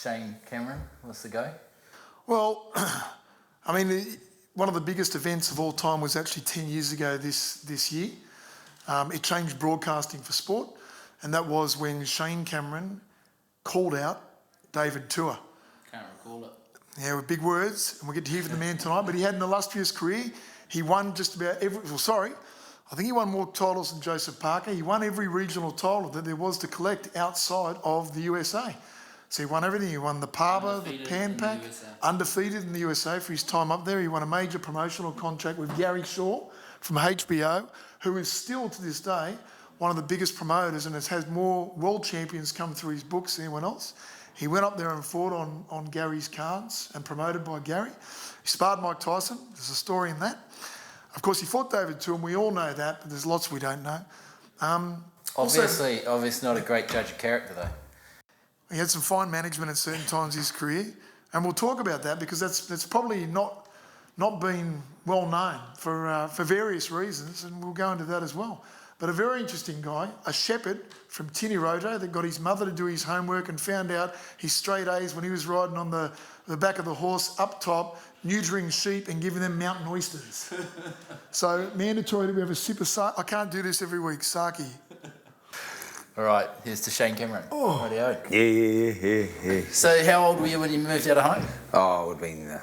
Shane Cameron, what's the go? Well, I mean, one of the biggest events of all time was actually 10 years ago this year. It changed broadcasting for sport, and that was when Shane Cameron called out David Tua. Can't recall it. Yeah, with big words, and we'll get to hear from the man tonight, but he had an illustrious career. He won just about I think he won more titles than Joseph Parker. He won every regional title that there was to collect outside of the USA. So he won everything. He won the Parba, the Pan Pac, undefeated in the USA for his time up there. He won a major promotional contract with Gary Shaw from HBO, who is still to this day one of the biggest promoters and has more world champions come through his books than anyone else. He went up there and fought on Gary's cards and promoted by Gary. He sparred Mike Tyson. There's a story in that. Of course, he fought David Tua, and we all know that, but there's lots we don't know. Obviously not a great judge of character, though. He had some fine management at certain times in his career, and we'll talk about that because that's probably not been well known for various reasons, and we'll go into that as well. But a very interesting guy, a shepherd from Tiniroto that got his mother to do his homework and found out his straight A's when he was riding on the back of the horse up top, neutering sheep and giving them mountain oysters. So mandatory that we have a sip of sake. I can't do this every week, sake. All right, here's to Shane Cameron. Oh. Radio. Yeah. So how old were you when you moved out of home? Oh, I would have been,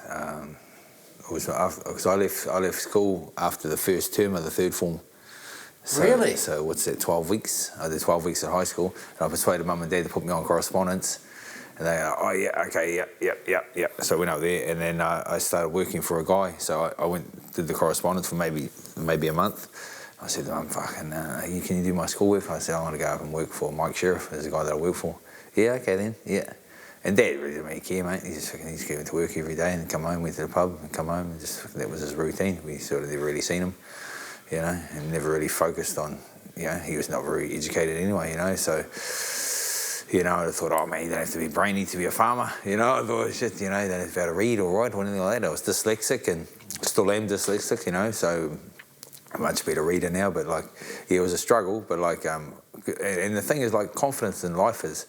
because I left school after the first term of the third form. So, Really? So what's that, 12 weeks? I did 12 weeks at high school, and I persuaded mum and dad to put me on correspondence. And they go, oh yeah, okay, yeah. So I went up there, and then I started working for a guy. So I did the correspondence for maybe a month. I said to mum, can you do my schoolwork? I said, I want to go up and work for Mike Sheriff, there's a guy that I work for. Yeah, okay then, yeah. And Dad really didn't really care, mate. He's going to work every day and come home, went to the pub and come home, and that was his routine. We sort of never really seen him, you know, and never really focused on, you know, he was not very educated anyway, you know, so, you know, I thought, oh man, you don't have to be brainy to be a farmer, you know. I thought, shit, you know, you don't have to be able to read or write or anything like that. I was dyslexic and still am dyslexic, you know, so I'm a much better reader now, but like, yeah, it was a struggle, but like, and the thing is, like, confidence in life is,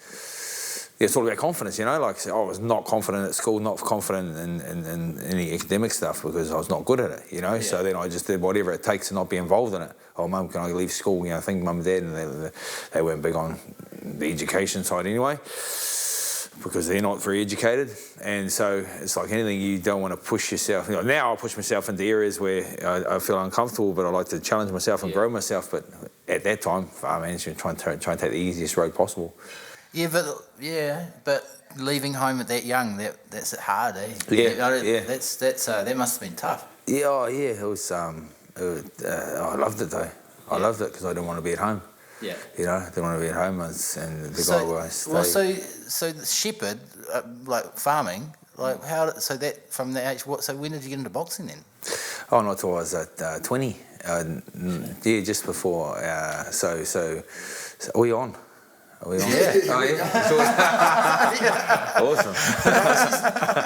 it's all about confidence, you know, like, I was not confident at school, not confident in any academic stuff because I was not good at it, you know, yeah. So then I just did whatever it takes to not be involved in it. Oh, Mum, can I leave school? You know, I think Mum and Dad, and they weren't big on the education side anyway, because they're not very educated, and so it's like anything, you don't want to push yourself. You know, now I push myself into areas where I feel uncomfortable, but I like to challenge myself and grow myself. But at that time, I mean, try and take the easiest road possible. But leaving home at that young, that's hard, eh? Yeah. That must have been tough. Yeah, it was. I loved it though. I loved it because I didn't want to be at home. Yeah. You know, I didn't want to be at home, and the guy where I stayed. Well, so the shepherd, like farming, like so that from the age, so when did you get into boxing then? Oh, not till I was at 20. Yeah, just before. So are we on? Are we on? Yeah. Oh, yeah. Awesome.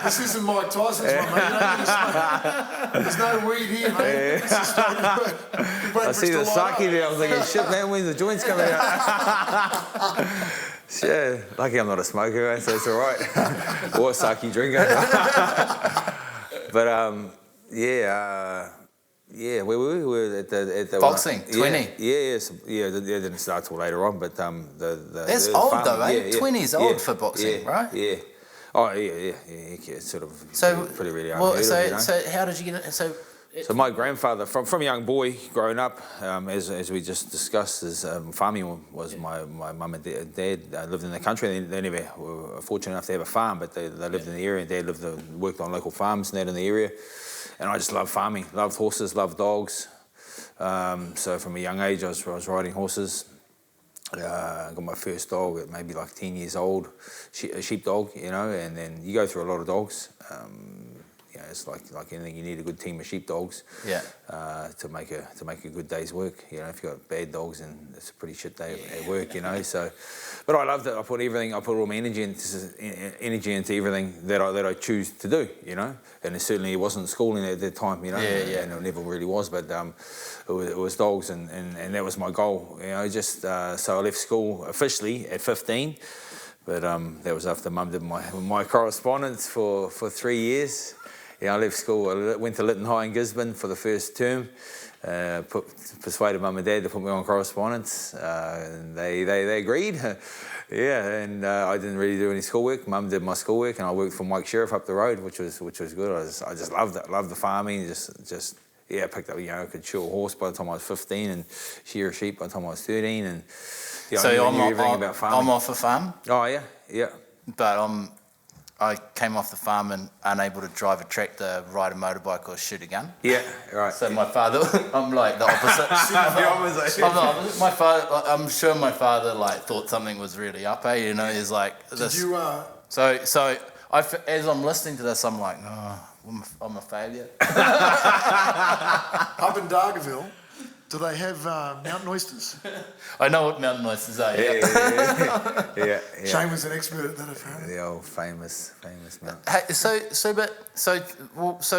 This isn't Mike Tyson's one, mate. There's no weed here, mate. I see the sake there. I was thinking, shit, man, when's the joints coming out? Yeah, lucky I'm not a smoker, so it's all right. Or a sake drinker. But yeah, where were we? We were at the boxing, 20. Yeah, it didn't start till later on, but that's old farm, though, eh? 20 is old for boxing, right? Yeah. Oh yeah. It's sort of pretty really unheard of, you know? So how did you get it? So my grandfather, from a young boy growing up, as we just discussed, farming was my mum and dad lived in the country. They never were fortunate enough to have a farm, but they lived in the area. Dad worked on local farms and that in the area. And I just loved farming, loved horses, loved dogs. So from a young age, I was riding horses. I got my first dog at maybe like 10 years old, a sheepdog, you know, and then you go through a lot of dogs. You know, it's like anything, you need a good team of sheepdogs to make a good day's work. You know, if you've got bad dogs, then it's a pretty shit day at work, you know. So, but I loved it. I put all my energy into everything that I choose to do, you know. And it certainly wasn't schooling at that time, you know. And it never really was, but it was dogs, and that was my goal, you know. Just so I left school officially at 15. But that was after Mum did my correspondence for 3 years. I left school. I went to Lytton High in Gisborne for the first term. Persuaded Mum and Dad to put me on correspondence, and they agreed. And I didn't really do any schoolwork. Mum did my schoolwork, and I worked for Mike Sheriff up the road, which was good. I just loved it. Loved the farming. Just picked up. I could shoot a horse by the time I was 15, and shear a sheep by the time I was 13, and So I knew everything about farming. I'm off a farm, Oh yeah. but I came off the farm and unable to drive a tractor, ride a motorbike, or shoot a gun. Yeah, right. So my father, I'm like the opposite. The opposite. I'm the opposite. My father, I'm sure my father like thought something was really up. He's like this. Did you? So as I'm listening to this, I'm like, I'm a failure. Up in Dargaville, do they have mountain oysters? I know what mountain oysters are. Yeah. Shane was an expert at that, apparently. The old famous mountain. Hey, so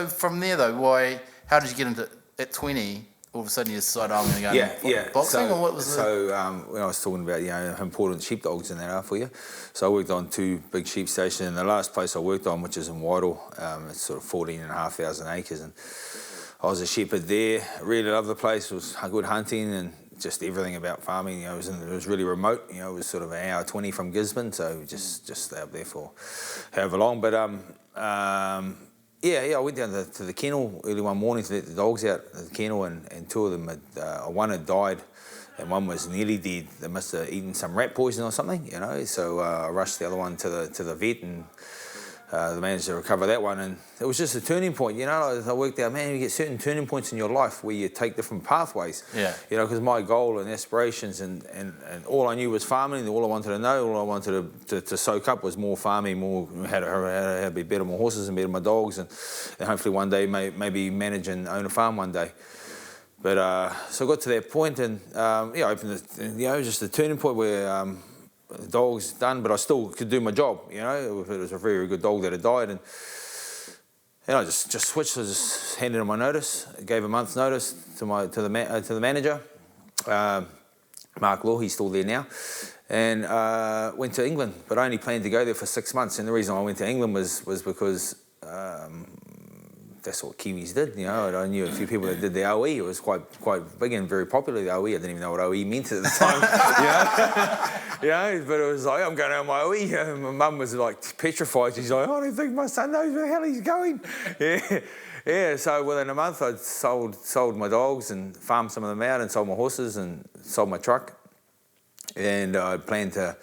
from there though, how did you get into at 20? All of a sudden you decided I'm going to go boxing, or what was it? So when I was talking about how important sheepdogs and that are for you, so I worked on 2 big sheep stations, and the last place I worked on, which is in Whitehall, it's sort of 14,500 acres, and I was a shepherd there. Really loved the place. It was good hunting and just everything about farming. It was really remote. It was sort of an hour 20 from Gisborne, so just stay up there for however long. But I went down to the kennel early one morning to let the dogs out of the kennel, and 2 of them one had died and one was nearly dead. They must have eaten some rat poison or something, So I rushed the other one to the vet, and they managed to recover that one. And it was just a turning point, I worked out, man, you get certain turning points in your life where you take different pathways. Yeah. Because my goal and aspirations and all I knew was farming. All I wanted to know, all I wanted to soak up was more farming, more how to be better my horses and better my dogs, and hopefully one day maybe manage and own a farm one day. But so I got to that point, and I opened just a turning point where the dog's done, but I still could do my job. It was a very good dog that had died, and I just switched. I just handed him my notice, gave a month's notice to the manager, Mark Law. He's still there now, and went to England. But I only planned to go there for 6 months, and the reason I went to England was because that's what Kiwis did. I knew a few people that did the OE. It was quite big and very popular, the OE. I didn't even know what OE meant at the time. But it was like, I'm going out on my OE. My mum was like petrified. She's like, I don't think my son knows where the hell he's going. So within a month I'd sold my dogs and farmed some of them out, and sold my horses and sold my truck. And I planned to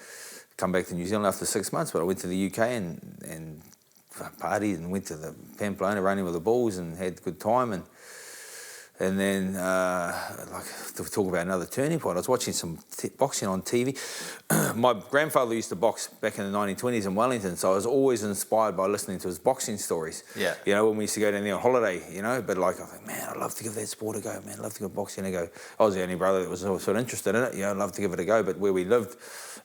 come back to New Zealand after 6 months, but I went to the UK and partied and went to the Pamplona running with the bulls and had a good time, and then to talk about another turning point, I was watching some boxing on TV. My grandfather used to box back in the 1920s in Wellington, so I was always inspired by listening to his boxing stories. Yeah. When we used to go down there on holiday, but I think, man, I'd love to give that sport a go, man, I'd love to go boxing a go. I was the only brother that was sort of interested in it, I'd love to give it a go, but where we lived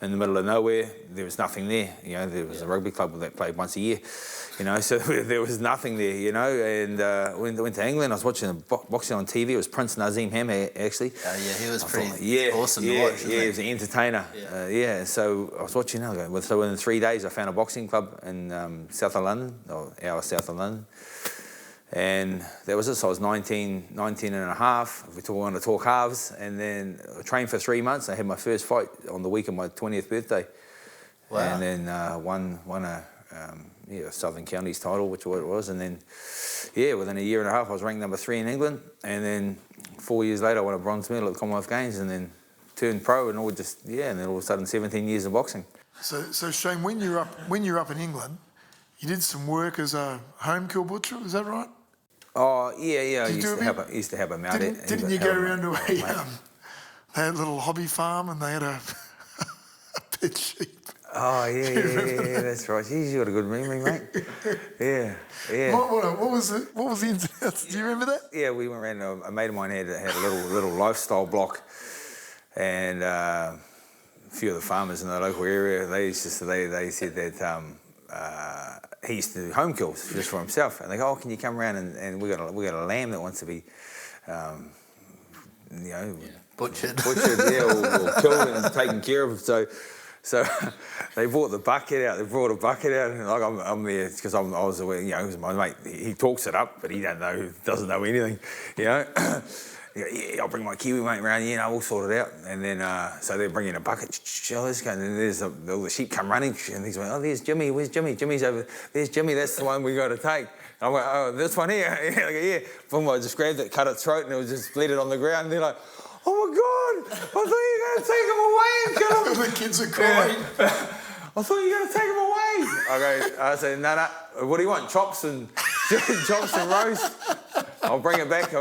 in the middle of nowhere, there was nothing there. There was a rugby club that played once a year, so there was nothing there, and went to England. I was watching boxing on TV. It was Prince Nazim Hammer, actually. He was pretty awesome to watch. He was an entertainer. So I was watching. So within 3 days, I found a boxing club in south of London, or hour south of London. And that was it. So I was 19 and a half, if we want to talk halves. And then I trained for 3 months. I had my first fight on the week of my 20th birthday. Wow. And then won a Southern Counties title, which is what it was. And then, within a year and a half, I was ranked number 3 in England. And then 4 years later, I won a bronze medal at the Commonwealth Games, and then turned pro, and and then all of a sudden 17 years of boxing. So Shane, when you're up in England, you did some work as a home kill butcher, is that right? Oh, yeah. I used to help him out. Didn't you go around to they had a little hobby farm, and they had a pet sheep? Oh, yeah, that's right. Jeez, you got a good memory, mate. Yeah. What was the ins and outs? Do you remember that? Yeah, we went around. A mate of mine had a little lifestyle block, and a few of the farmers in the local area, they said that he used to do home kills just for himself, and they go, "Oh, can you come around and we got a lamb that wants to be, butchered, or killed and taken care of." So So they brought the bucket out. They brought a bucket out, and like I'm there because I was aware, you know, because my mate, he talks it up, but he doesn't know anything, you know. He goes, yeah, I'll bring my Kiwi mate around, you know, we'll sort it out. And then, so they're bringing a bucket, let's go. And then there's all the sheep come running, and he's like, oh, there's Jimmy, where's Jimmy? Jimmy's over, there's Jimmy, that's the one we got to take. And I'm like, oh, this one here? Yeah. Boom, I just grabbed it, cut its throat, and it was just bled on the ground. And they're like, oh my God, I thought you were going to take him away and kill him. The kids are crying. Yeah. I thought you were going to take him away. I said, no, what do you want, chops and roast? I'll bring it back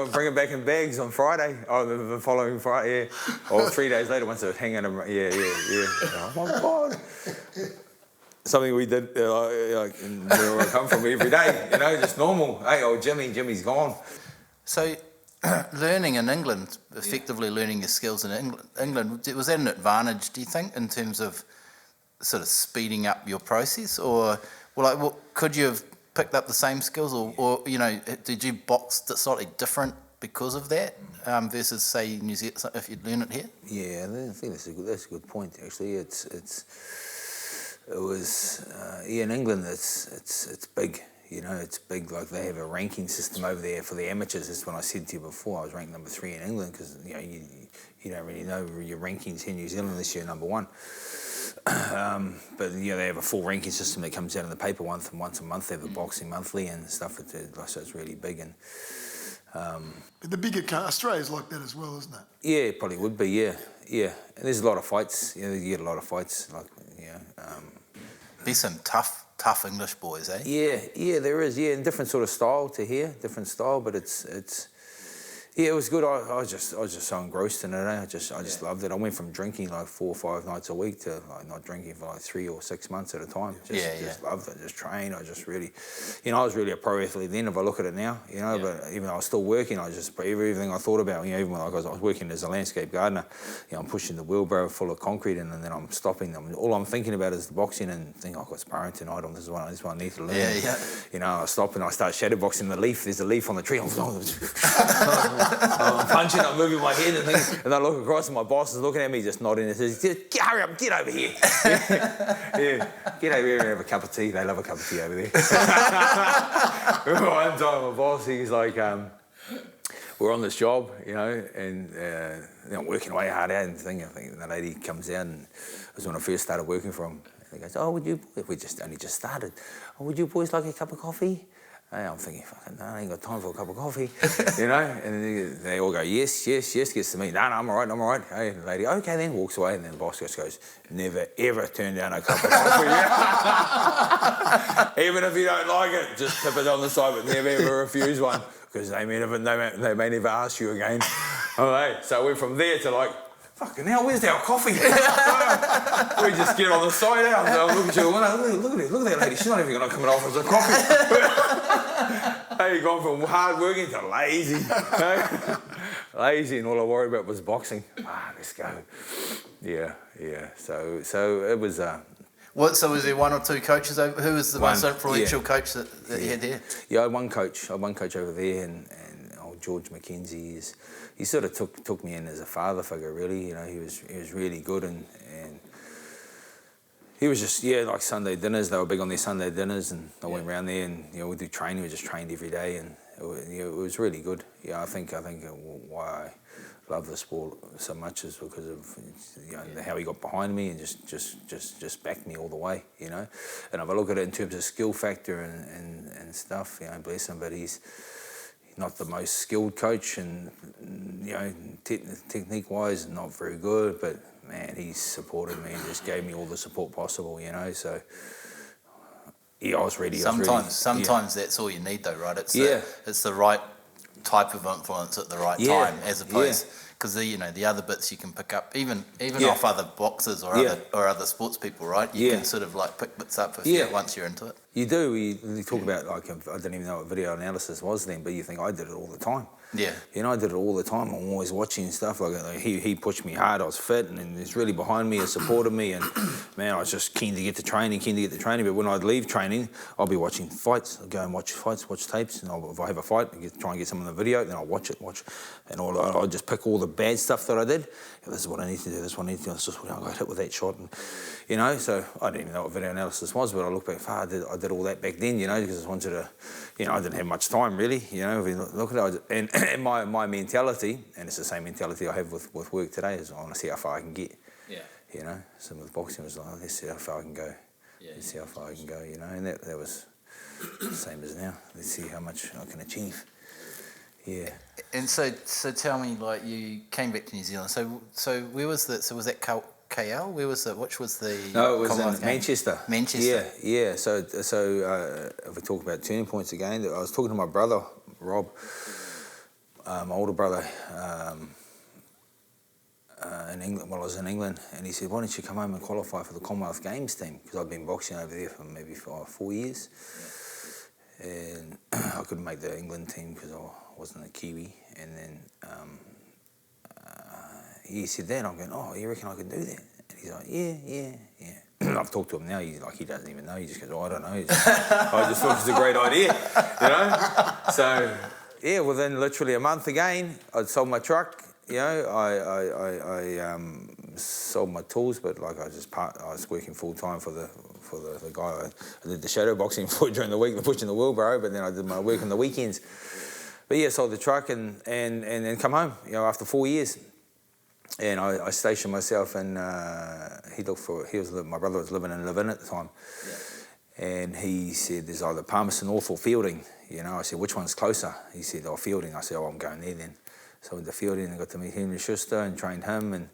in bags on Friday. Oh, the following Friday, yeah. Or 3 days later, once it was hanging, yeah. Oh my God. Something we did, like, where I come from every day, you know, just normal. Hey, old Jimmy's gone. So, learning in England, effectively learning your skills in England, was that an advantage, do you think, in terms of sort of speeding up your process? Or, could you have picked up the same skills, or you know, did you box slightly different because of that versus, say, New Zealand, if you'd learn it here? Yeah, I think that's a good point, actually. It was in England, it's big. You know, it's big. Like, they have a ranking system over there for the amateurs. That's when I said to you before, I was ranked number 3 in England, because, you know, you don't really know your rankings here in New Zealand unless you're number 1. But, you know, they have a full ranking system that comes out in the paper once a month. They have the boxing monthly and stuff. So it's really big. And But the bigger Australia's like that as well, isn't it? yeah, it probably would be. Yeah. And there's a lot of fights. You know, you get a lot of fights. Like, you know, Be some tough English boys, eh? Yeah, there is. Yeah, and different sort of style to here, different style, but it's. Yeah, it was good. I was just so engrossed in it. I just loved it. I went from drinking like 4 or 5 nights a week to like not drinking for like 3 or 6 months at a time. Just loved it. Just trained. I just really, you know, I was really a pro athlete then. If I look at it now, you know, but even though I was still working, I just everything I thought about. You know, even when I was working as a landscape gardener, you know, I'm pushing the wheelbarrow full of concrete, and then I'm stopping them. All I'm thinking about is the boxing, and think, I've got sparring tonight. This is what I need to learn. Yeah. You know, I stop and I start shadowboxing the leaf. There's a leaf on the tree. I'm punching, I'm moving my head and things, and I look across and my boss is looking at me, just nodding and says, hurry up, get over here. Yeah, get over here and have a cup of tea. They love a cup of tea over there. One time my boss, he's like, we're on this job, you know, and you know, working away hard out and thing. I think the lady comes out, and it was when I first started working for him. And he goes, oh, we only just started. Oh, would you boys like a cup of coffee? Hey, I'm thinking, fucking, no, I ain't got time for a cup of coffee, you know? And they all go, yes, gets to me. No, I'm all right. Hey, the lady, okay then, walks away, and then the boss just goes, never, ever turn down a cup of coffee. Even if you don't like it, just tip it on the side, but never, ever refuse one, because they may never ask you again. All right, so I went from there to like, fucking hell, where's our coffee? We just get on the side out. So I look at you, look at that lady. She's not even going to come and offer us a coffee. Hey, you've gone from hard working to lazy. Lazy, and all I worried about was boxing. Let's go. Yeah. So it was. So was there 1 or 2 coaches over? Who was the most influential coach that you had there? Yeah, I had one coach. over there, and old George McKenzie he sort of took me in as a father figure, really. You know, he was really good, and he was just, like Sunday dinners. They were big on their Sunday dinners, and I went around there, and, you know, we'd do training. We just trained every day, and it was really good. Yeah, I think why I love the sport so much is because of, you know, how he got behind me and just backed me all the way, you know. And if I look at it in terms of skill factor and stuff, you know, bless him, but he's not the most skilled coach, and, you know, technique-wise, not very good, but, man, he supported me and just gave me all the support possible, you know, so, yeah, I was ready. Sometimes that's all you need, though, right? It's the right type of influence at the right time, as opposed, because the other bits you can pick up, even off other boxers or other sports people, right? You can sort of like pick bits up once you're into it. You do. You talk about, like, I didn't even know what video analysis was then, but you think I did it all the time. Yeah. You know, I did it all the time. I'm always watching stuff. Like he pushed me hard. I was fit, and he's really behind me and supported me. And man, I was just keen to get to training. But when I'd leave training, I'll be watching fights. I'll go and watch fights, watch tapes. And if I have a fight, try and get some of the video. Then I'll watch. And I'll just pick all the bad stuff that I did. This is what I need to do. This is what I need to do. This is what I got hit with that shot. And, you know, so I didn't even know what video analysis was, but I look back far. I did all that back then, you know, because I wanted to, you know, I didn't have much time really, you know. If you look at it, and my mentality, and it's the same mentality I have with work today, is I want to see how far I can get. Yeah. You know, so with boxing, it was like, let's see how far I can go. Yeah, let's see how far I can go, you know, and that was the same as now. Let's see how much I can achieve. Yeah. And so tell me, like, you came back to New Zealand. So where was that? So was that KL? Where was the? Which was the? No, it was Commonwealth in game? Manchester. Manchester. Yeah. So if we talk about turning points again, I was talking to my brother Rob, my older brother, in England. While I was in England, and he said, "Why don't you come home and qualify for the Commonwealth Games team?" Because I'd been boxing over there for maybe 4 years, and I couldn't make the England team because I wasn't a Kiwi. And then he said that, and I'm going, "Oh, you reckon I could do that?" And he's like, "Yeah." I've talked to him now. He doesn't even know. He just goes, "Oh, I don't know." I just thought it was a great idea, you know. So yeah, within literally a month again, I'd sold my truck. You know, I sold my tools, but like I was working full time for the guy I did the shadow boxing for during the week, pushing the wheelbarrow, but then I did my work on the weekends. But yeah, sold the truck and come home, you know, after 4 years. And I stationed myself in, my brother was living in Levin at the time. Yeah. And he said, there's either Palmerston North or Fielding. You know, I said, which one's closer? He said, oh, Fielding. I said, oh, I'm going there then. So I went to Fielding and got to meet Henry Schuster and trained him. And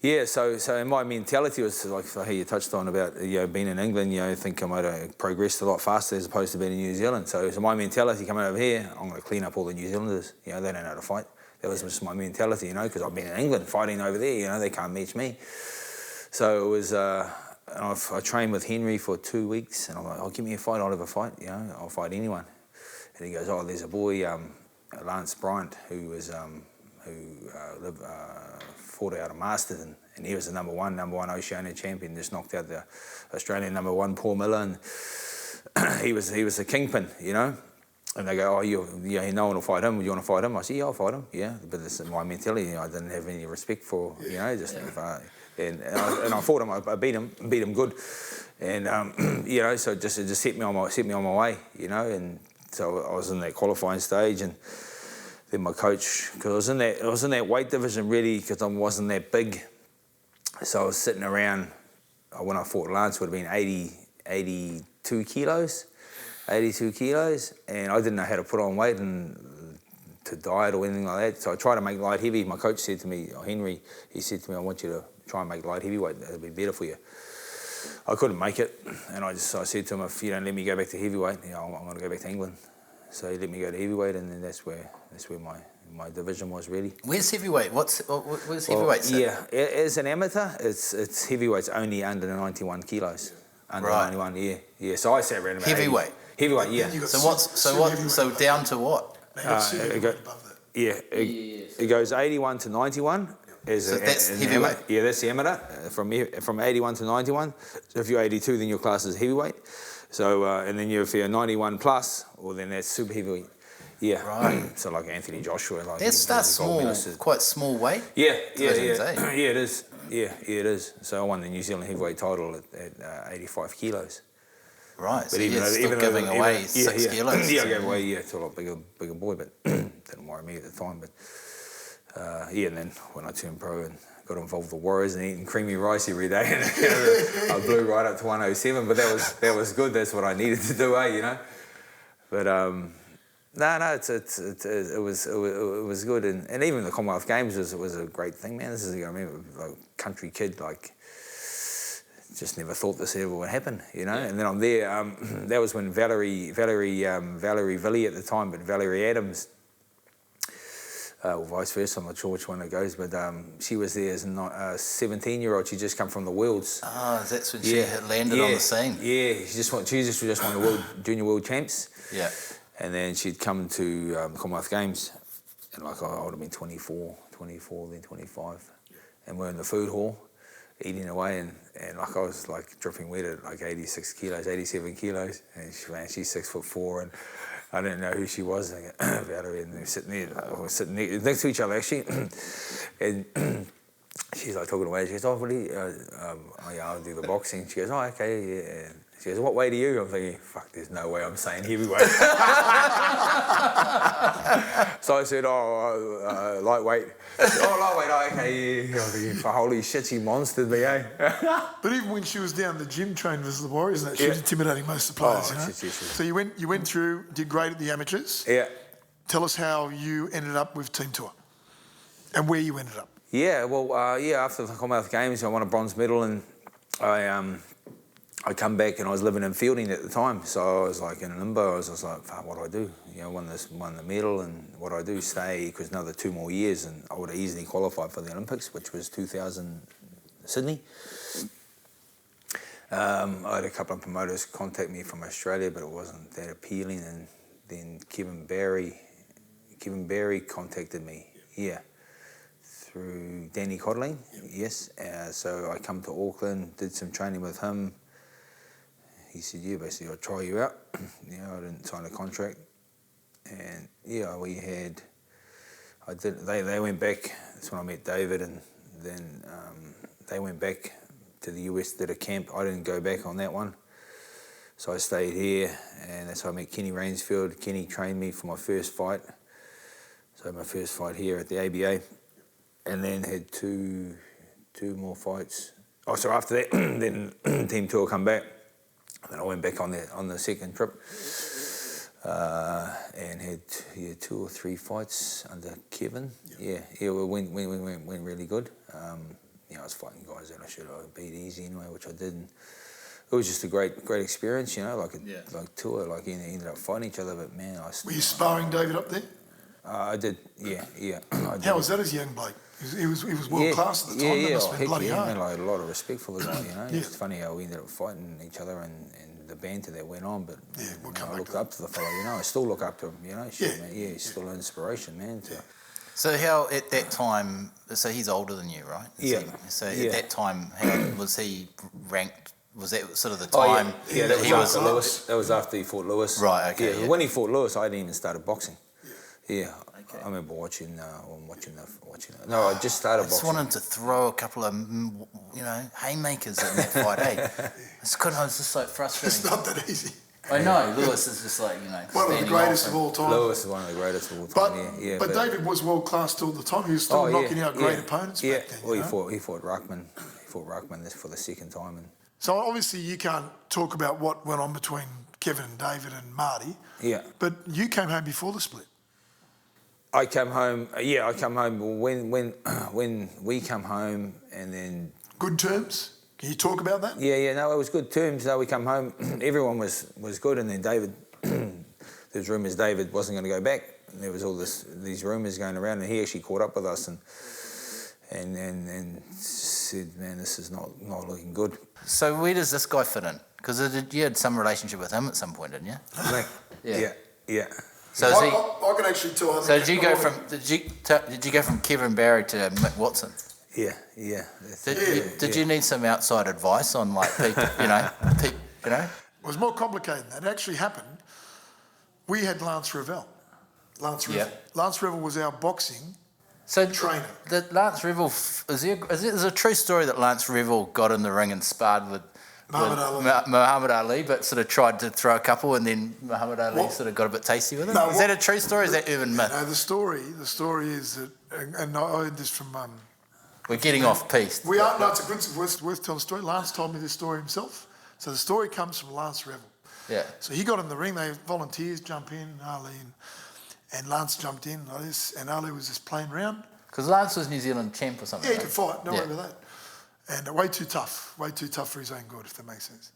yeah, so my mentality was like how you touched on about, you know, being in England, you know, think I might have progressed a lot faster as opposed to being in New Zealand. So my mentality coming over here, I'm going to clean up all the New Zealanders. You know, they don't know how to fight. That was just my mentality, you know, because I've been in England fighting over there, you know, they can't match me. So it was, I trained with Henry for 2 weeks, and I'm like, oh, give me a fight, I'll have a fight, you know, I'll fight anyone. And he goes, oh, there's a boy, Lance Bryant, who fought out of Masterton, and he was the number one Oceania champion, just knocked out the Australian number one, Paul Miller, and he was a kingpin, you know. And they go, oh, no one will fight him. Would you want to fight him? I said, yeah, I'll fight him. Yeah, but this is my mentality. You know, I didn't have any respect for, you know, just and I fought him. I beat him good, and you know, so it just set me on my way, you know. And so I was in that qualifying stage, and then my coach, because I was in that weight division really, because I wasn't that big, so I was sitting around. When I fought Lance, would have been 82 kilos. 82 kilos, and I didn't know how to put on weight and to diet or anything like that. So I tried to make light heavy. My coach said to me, Henry, he said to me, I want you to try and make light heavyweight. That'll be better for you. I couldn't make it, and I said to him, if you don't let me go back to heavyweight, you know, I'm going to go back to England. So he let me go to heavyweight, and then that's where my division was really. Where's heavyweight? Where's heavyweight? Yeah, as an amateur, it's heavyweight's only under 91 kilos. Under 91, yeah. So I sat around about heavyweight. 80. Heavyweight, yeah. So down to what? It goes 81 to 91. So that's heavyweight. Yeah, that's the amateur. From 81 to 91. So if you're 82, then your class is heavyweight. So and then if you're 91 plus, well then that's super heavyweight. Yeah. Right. So like Anthony Joshua. Like that's small, quite small weight. Yeah. Yeah, it is. Yeah, it is. So I won the New Zealand heavyweight title at 85 kilos. Right, so you're still giving away 6 kilos. Yeah, I gave away, to a lot bigger boy, but didn't worry me at the time. But and then when I turned pro and got involved with the Warriors and eating creamy rice every day, and I blew right up to 107. But that was good. That's what I needed to do, you know. But it was good, and even the Commonwealth Games was a great thing, man. This is, I remember, like country kid, like. Just never thought this ever would happen, you know. Yeah. And then I'm there. That was when Valerie Villi at the time, but Valerie Adams or vice versa. I'm not sure which one it goes, but she was there as a 17-year-old. She just come from the Worlds. Oh, that's when she had landed on the scene. Yeah, she just won the junior world champs. Yeah. And then she'd come to the Commonwealth Games, and like I would have been 24, then 25, and we're in the food hall, eating away, and like I was like dripping wet at like 86 kilos, 87 kilos, and she's 6'4", and I didn't know who she was about her, and we were sitting next to each other actually, and she's like talking away. She goes, "Oh, really? I'll do the boxing." She goes, "Oh, okay, yeah." She goes, "What weight are you?" I'm thinking, fuck, there's no way I'm saying heavyweight. So I said, lightweight. Lightweight, okay, yeah. I'm thinking, holy shit, she monstered me, eh? But even when she was down the gym training with the Warriors, she was intimidating most of the players, you know? So you went through, did great at the amateurs. Yeah. Tell us how you ended up with Team Tua and where you ended up. Yeah, well, after the Commonwealth Games, I won a bronze medal, and I come back and I was living in Fielding at the time, so I was like in limbo. I was just like, fuck, what do I do? You know, won the medal, and what do I do? Stay, because another 2 more years and I would have easily qualified for the Olympics, which was 2000 Sydney. I had a couple of promoters contact me from Australia, but it wasn't that appealing, and then Kevin Barry contacted me, through Danny Codling, yes. So I come to Auckland, did some training with him. He said, yeah, basically, I'll try you out. I didn't sign a contract. And they went back. That's when I met David, and then they went back to the US, did a camp. I didn't go back on that one. So I stayed here, and that's how I met Kenny Rainsfield. Kenny trained me for my first fight. So my first fight here at the ABA, and then had two more fights. Oh, so after that, then Team Tua come back. Then I went back on the second trip, and had 2 or 3 fights under Kevin. Yep. Yeah, we went really good. I was fighting guys that I should have beat easy anyway, which I did. And it was just a great experience, like Tua, like he ended up fighting each other. But man, were you sparring David up there? I did, yeah. I did. How was that as a young bloke? He was world class at the time. That must have been bloody hard. I had a lot of respect for the guy, It's funny how we ended up fighting each other and the banter that went on, but I looked up to the fellow, I still look up to him, man. He's still an inspiration, man. So how, at that time, so he's older than you, right? At that time, how was he ranked? Was that sort of the time? That was after he fought Lewis. Right, okay. Yeah. When he fought Lewis, I hadn't even started boxing. Yeah. I remember watching the. No, I just started boxing. I just wanted to throw a couple of, haymakers in that fight, It's good. I was just like frustrated. It's not that easy. I know. Lewis is just like, one of the greatest of all time. Lewis is one of the greatest of all time. But David was world class still at the time. He was still knocking out great opponents back then. Well, he fought Ruckman. He fought Ruckman for the second time. So obviously you can't talk about what went on between Kevin and David and Marty. Yeah. But you came home before the split. I come home. I come home when we come home, and then good terms. Can you talk about that? Yeah. No, it was good terms. We come home. Everyone was good, and then David. There's rumours David wasn't going to go back. And there was all these rumours going around, and he actually caught up with us and said, "Man, this is not looking good." So where does this guy fit in? Because you had some relationship with him at some point, didn't you? Yeah. So I can actually tell. So did you go from Kevin Barry to Mick Watson? Yeah. Did you need some outside advice on like people, It was more complicated than that. It actually happened. We had Lance Revell. Lance Revell was our boxing trainer. Lance Revell, is it a true story that Lance Revell got in the ring and sparred with Muhammad Ali, but sort of tried to throw a couple, and then Muhammad Ali sort of got a bit tasty with him? Is that a true story, or is that urban myth? No, the story is that, and I heard this from... we're getting off-piste. We are, no, it's worth telling the story. Lance told me this story himself. So the story comes from Lance Revell. Yeah. So he got in the ring, volunteers jump in, Ali, and Lance jumped in like this, and Ali was just playing around. Because Lance was New Zealand champ or something. Yeah, he could fight, no way about that. And way too tough for his own good, if that makes sense.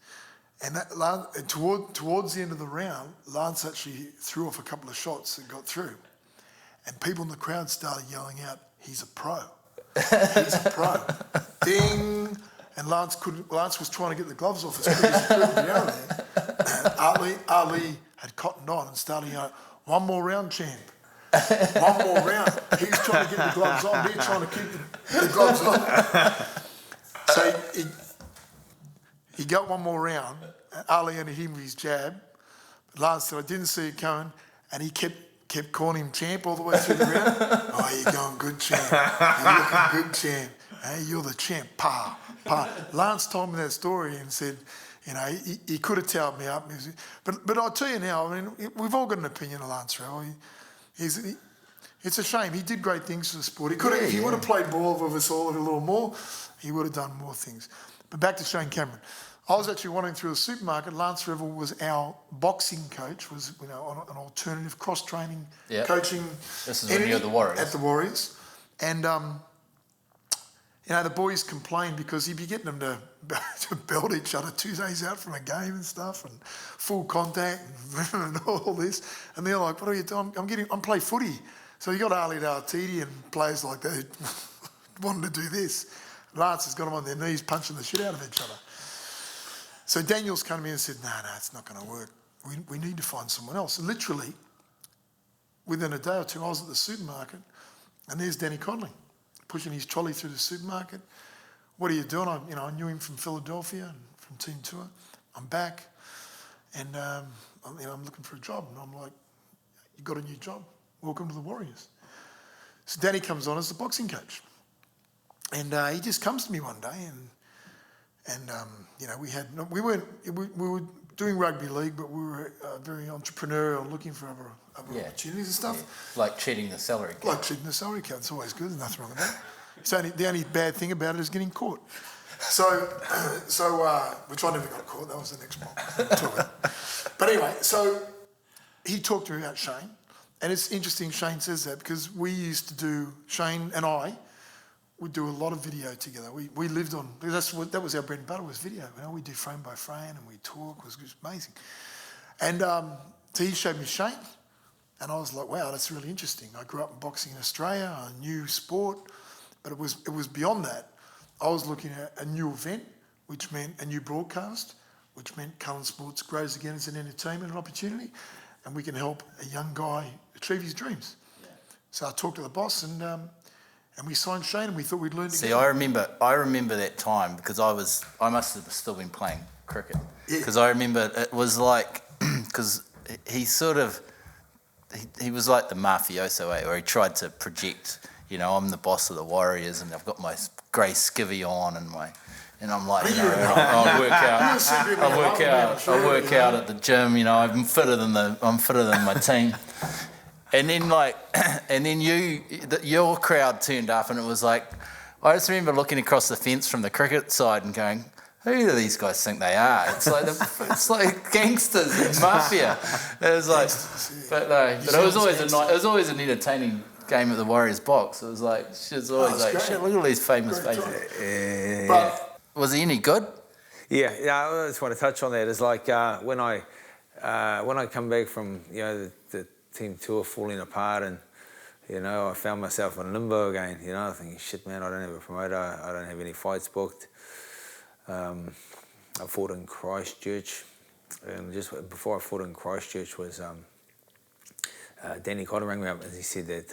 And towards the end of the round, Lance actually threw off a couple of shots that got through. and people in the crowd started yelling out, "He's a pro. He's a pro." Ding. And Lance was trying to get the gloves off as quick as he could to get out of there. Ali had cottoned on and started yelling, "One more round, champ. One more round." He's trying to get the gloves on. They're trying to keep the gloves on. So he got one more round. Ali only hit him with his jab. Lance said, "I didn't see it coming," and he kept calling him champ all the way through the round. "Oh, you're going good, champ. You're looking good, champ. Hey, you're the champ." Pa. Lance told me that story and said, you know, he could have towed me up. But I'll tell you now, I mean, we've all got an opinion of Lance Rowell. It's a shame. He did great things for the sport. He could have, if he would have played ball with us all a little more, he would have done more things. But back to Shane Cameron. I was actually wandering through a supermarket. Lance Rowell was our boxing coach, was on an alternative cross-training coaching. This is when you were at the Warriors. At the Warriors. And, the boys complained because he'd be getting them to belt each other 2 days out from a game and stuff, and full contact and all this. And they're like, "What are you doing? I'm playing footy." So you got Ali Al-Tidi and players like that wanting to do this. Lance has got them on their knees punching the shit out of each other. So Daniels came to me and said, no, it's not going to work. We need to find someone else. And literally, within a day or two, I was at the supermarket, and there's Danny Codling pushing his trolley through the supermarket. "What are you doing?" I knew him from Philadelphia and from Team Tua. "I'm back, and I'm looking for a job." And I'm like, "You got a new job? Welcome to the Warriors." So Danny comes on as the boxing coach, and he just comes to me one day, and we were doing rugby league, but we were very entrepreneurial, looking for other opportunities and stuff. Yeah. Like cheating the salary cap. Like cheating the salary cap. It's always good. There's nothing wrong with that. So the only bad thing about it is getting caught. So which I never got caught. That was the next one. But anyway, so he talked to me about Shane. And it's interesting Shane says that, because we used to do, Shane and I would do a lot of video together. We lived on, that was our bread and butter, was video. We do frame by frame and we talk. It was just amazing. And so he showed me Shane, and I was like, wow, that's really interesting. I grew up in boxing in Australia, a new sport, but it was beyond that. I was looking at a new event, which meant a new broadcast, which meant Cullen Sports grows again as an entertainment opportunity, and we can help a young guy achieve his dreams. Yeah. So I talked to the boss, and we signed Shane, and we thought we'd learn together. See, I remember that time, because I must have still been playing cricket. Because I remember it was like, because he was like the mafioso, where he tried to project, I'm the boss of the Warriors, and I've got my grey skivvy on, and I'm like, I work out at the gym, I'm fitter than my team. And then your crowd turned up, and it was like, I just remember looking across the fence from the cricket side and going, who do these guys think they are? It's like gangsters and mafia. It was like, but it was always an entertaining game at the Warriors box. It was like, shit, look at all these famous faces. But was he any good? Yeah, I just want to touch on that. It's like when I come back from the team tour falling apart, and I found myself in limbo again. Thinking, shit, man, I don't have a promoter. I don't have any fights booked. I fought in Christchurch, and just before I fought in Christchurch was Danny Cotter rang me up, and he said that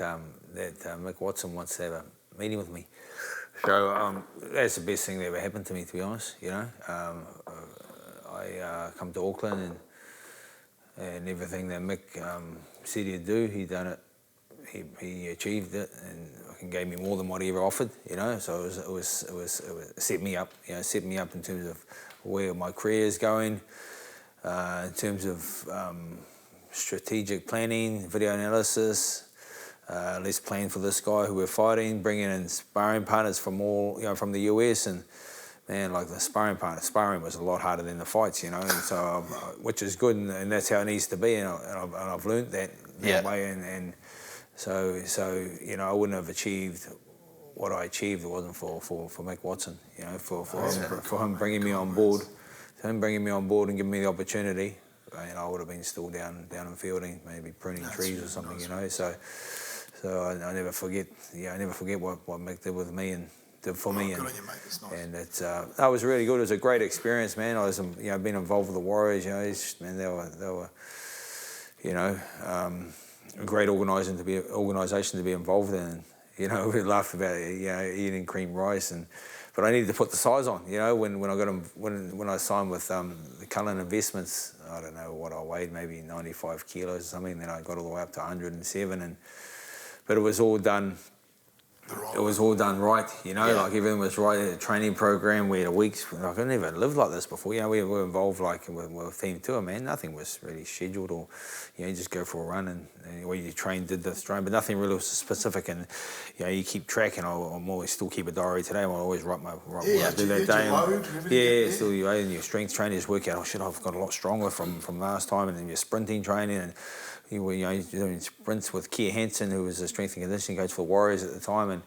Mick Watson wants to have a meeting with me. So that's the best thing that ever happened to me, to be honest. I come to Auckland, and everything that Mick said he'd do, he done it. He achieved it, and gave me more than what he ever offered. So it was set me up. Set me up in terms of where my career is going, in terms of strategic planning, video analysis. Let's plan for this guy who we're fighting, bringing in sparring partners from from the US, and man, like the sparring was a lot harder than the fights, and so which is good, and that's how it needs to be, and I've learned that way, and so I wouldn't have achieved what I achieved if it wasn't for Mick Watson, for him bringing me on board, and giving me the opportunity. I would have been still down in fielding, maybe pruning trees or something, So So I never forget. I never forget what Mick did with me and did for me. Good And, on you, mate. It's nice. and that was really good. It was a great experience, man. I was, been involved with the Warriors. Man, they were, a great organisation to be involved in. We laughed about eating cream rice, but I needed to put the size on. When I signed with the Cullen Investments, I don't know what I weighed, maybe 95 kilos or something. Then I got all the way up to 107, but it was all done. It was all done right, like everything was right. A training program, we had a week's. Like I never lived like this before. We were involved like with Team Tua, man. Nothing was really scheduled, or you just go for a run and you did this train, but nothing really was specific. And you keep track, and I'm always still keep a diary today. I always write what I did that day. Still you and your strength training, just work out. Oh shit, I've got a lot stronger from last time, and then your sprinting training and. You're doing sprints with Keir Hansen, who was a strength and conditioning coach for the Warriors at the time, and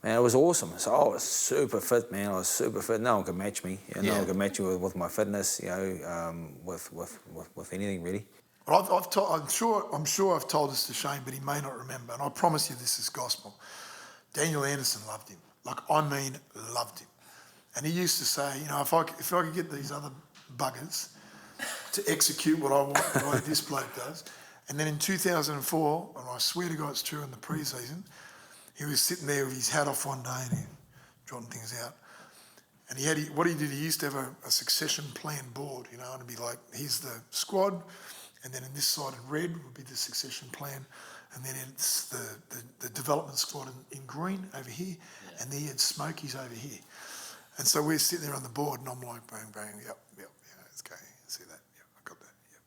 man, it was awesome. So I was super fit, man. I was super fit. No one could match me. No one could match me with my fitness. With anything really. I'm sure I've told this to Shane, but he may not remember. And I promise you, this is gospel. Daniel Anderson loved him. Loved him. And he used to say, if I could get these other buggers to execute what I want, the way this bloke does. And then in 2004, and I swear to God it's true, in the pre-season, he was sitting there with his hat off one day and he jotting things out. And what he did, he used to have a succession plan board, and it'd be like, here's the squad, and then in this side in red would be the succession plan, and then it's the development squad in green over here, and then he had Smokies over here. And so we're sitting there on the board, and I'm like, bang, bang, yep, let's go, see that, yep, I got that, yep.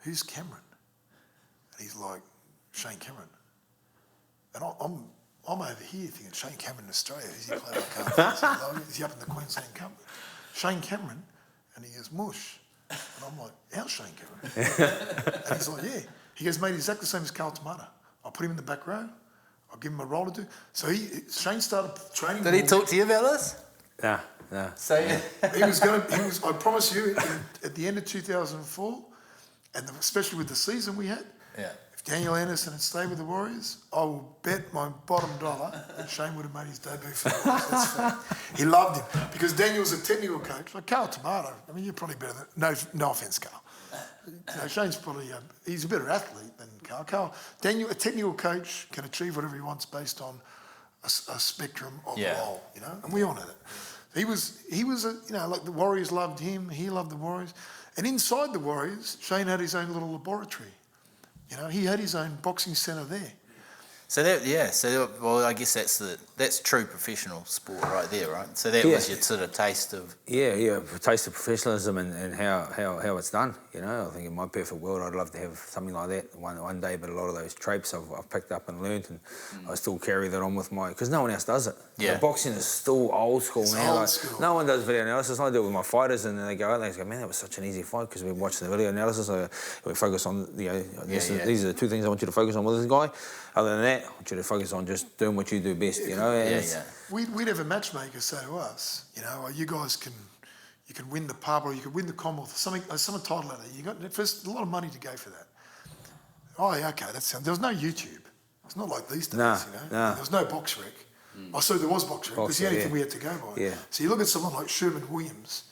Who's Cameron? And he's like, Shane Cameron. And I'm over here thinking, Shane Cameron in Australia, is he playing Cardiff? Is he up in the Queensland Cup? Shane Cameron, and he goes, mush. And I'm like, how's Shane Cameron? And he's like, yeah. He goes, mate, he's exactly the same as Carl Tomato. I'll put him in the back row. I'll give him a role to do. So Shane started training. Did he talk to you about this? No. So I promise you, at the end of 2004, and especially with the season we had, if Daniel Anderson had stayed with the Warriors, I will bet my bottom dollar that Shane would have made his debut for the Warriors. That's fact. He loved him because Daniel's a technical coach. Like Carl Tomato, I mean, you're probably better than... No offence, Carl. Shane's probably... he's a better athlete than Carl. Daniel, a technical coach, can achieve whatever he wants based on a spectrum of role, and we all know that. He was like the Warriors loved him, he loved the Warriors. And inside the Warriors, Shane had his own little laboratory. He had his own boxing centre there. So I guess that's true professional sport right there, right? So that was your sort of taste of... Yeah, taste of professionalism and how it's done, I think in my perfect world I'd love to have something like that one day, but a lot of those traits I've picked up and learnt, and I still carry that on with because no one else does it. Yeah. Boxing is still old school, it's man. Old school. No one does video analysis. I do it with my fighters, and then they go out and they go, man, that was such an easy fight, because we watch the video analysis, we focus on, these are the two things I want you to focus on with this guy. Other than that, I want you to focus on just doing what you do best, We'd have a matchmaker say to us, you guys can win the pub, or you can win the Commonwealth, some title out of it. You got first a lot of money to go for that. Oh, yeah, okay, there was no YouTube. It's not like these days, There was no box rec. Oh, so there was box rec. It's the only thing we had to go by. Yeah. So you look at someone like Sherman Williams,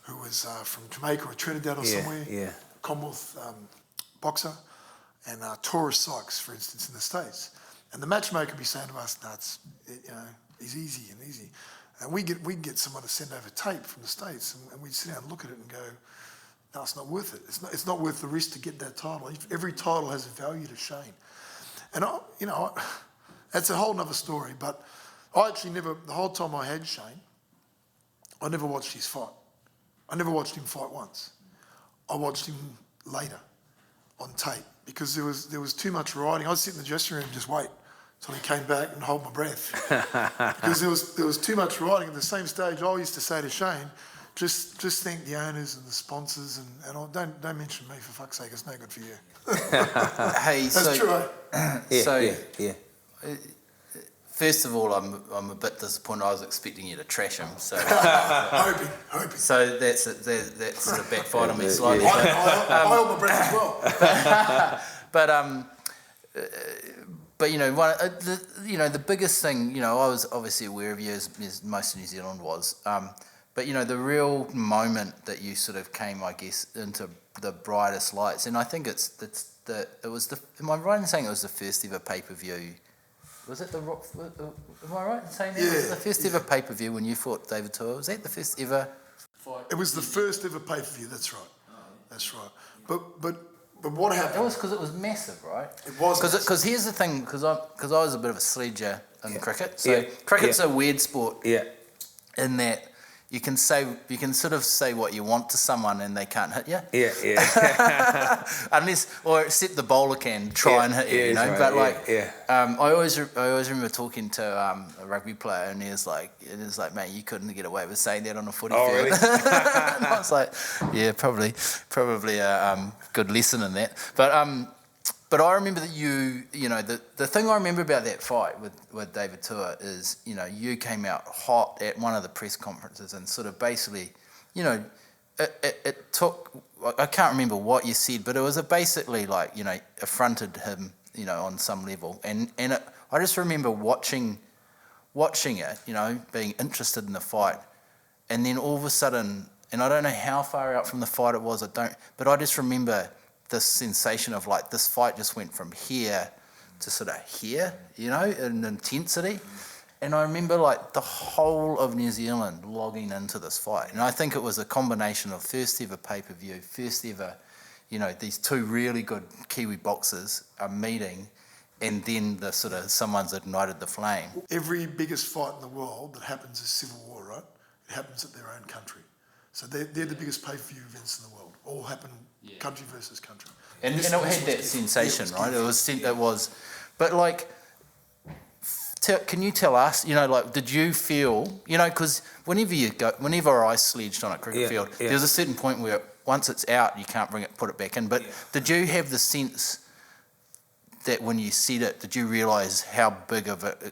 who was from Jamaica or Trinidad or somewhere, Commonwealth boxer, and Taurus Sykes, for instance, in the States. And the matchmaker would be saying to us, he's easy. And we get someone to send over tape from the States, and we'd sit down and look at it and go, no, it's not worth it. It's not worth the risk to get that title. Every title has a value to Shane. And, that's a whole other story, but I actually never, the whole time I had Shane, I never watched his fight. I never watched him fight once. I watched him later on tape, because there was too much riding. I'd sit in the dressing room and just wait until he came back and hold my breath. Because there was too much riding. At the same stage, I used to say to Shane, just thank the owners and the sponsors, and don't mention me, for fuck's sake, it's no good for you. Hey, that's true, Yeah. First of all, I'm a bit disappointed. I was expecting you to trash him. So hoping. So that's sort of backfired on me slightly. I hold my breath as well. But but the biggest thing, I was obviously aware of you as most of New Zealand was, but the real moment that you sort of came, I guess, into the brightest lights, and I think am I right in saying it was the first ever pay-per-view? Was it am I right in saying that? Yeah. Was it the first ever pay-per-view when you fought David Tua? Was that the first ever fight? It was the first ever pay-per-view, that's right. That's right. But what happened? It was because it was massive, right? It was. Because here's the thing, because I was a bit of a sledger in cricket. So cricket's a weird sport. Yeah. In that you can sort of say what you want to someone and they can't hit you. Yeah. or except the bowler can try and hit you, Right. But yeah. I always remember talking to a rugby player, and he was like, mate, you couldn't get away with saying that on a footy field. Really? And I was like, yeah, probably a good lesson in that. But I remember that the thing I remember about that fight with David Tua is, you came out hot at one of the press conferences and sort of basically, it took, I can't remember what you said, but it was basically like, affronted him, on some level. And I just remember watching it, being interested in the fight. And then all of a sudden, and I don't know how far out from the fight it was, but I just remember this sensation of like this fight just went from here to sort of here, in intensity. And I remember like the whole of New Zealand logging into this fight. And I think it was a combination of first ever pay-per-view, first ever, these two really good Kiwi boxers are meeting, and then the sort of someone's ignited the flame. Every biggest fight in the world that happens is civil war, right? It happens at their own country. So they're the biggest pay-per-view events in the world. All happen country versus country. And it had that sensation, right? It was, but like, can you tell us, did you feel, because whenever I sledged on a cricket field, there's a certain point where once it's out, you can't put it back in. But did you have the sense that when you said it, did you realise how big of it,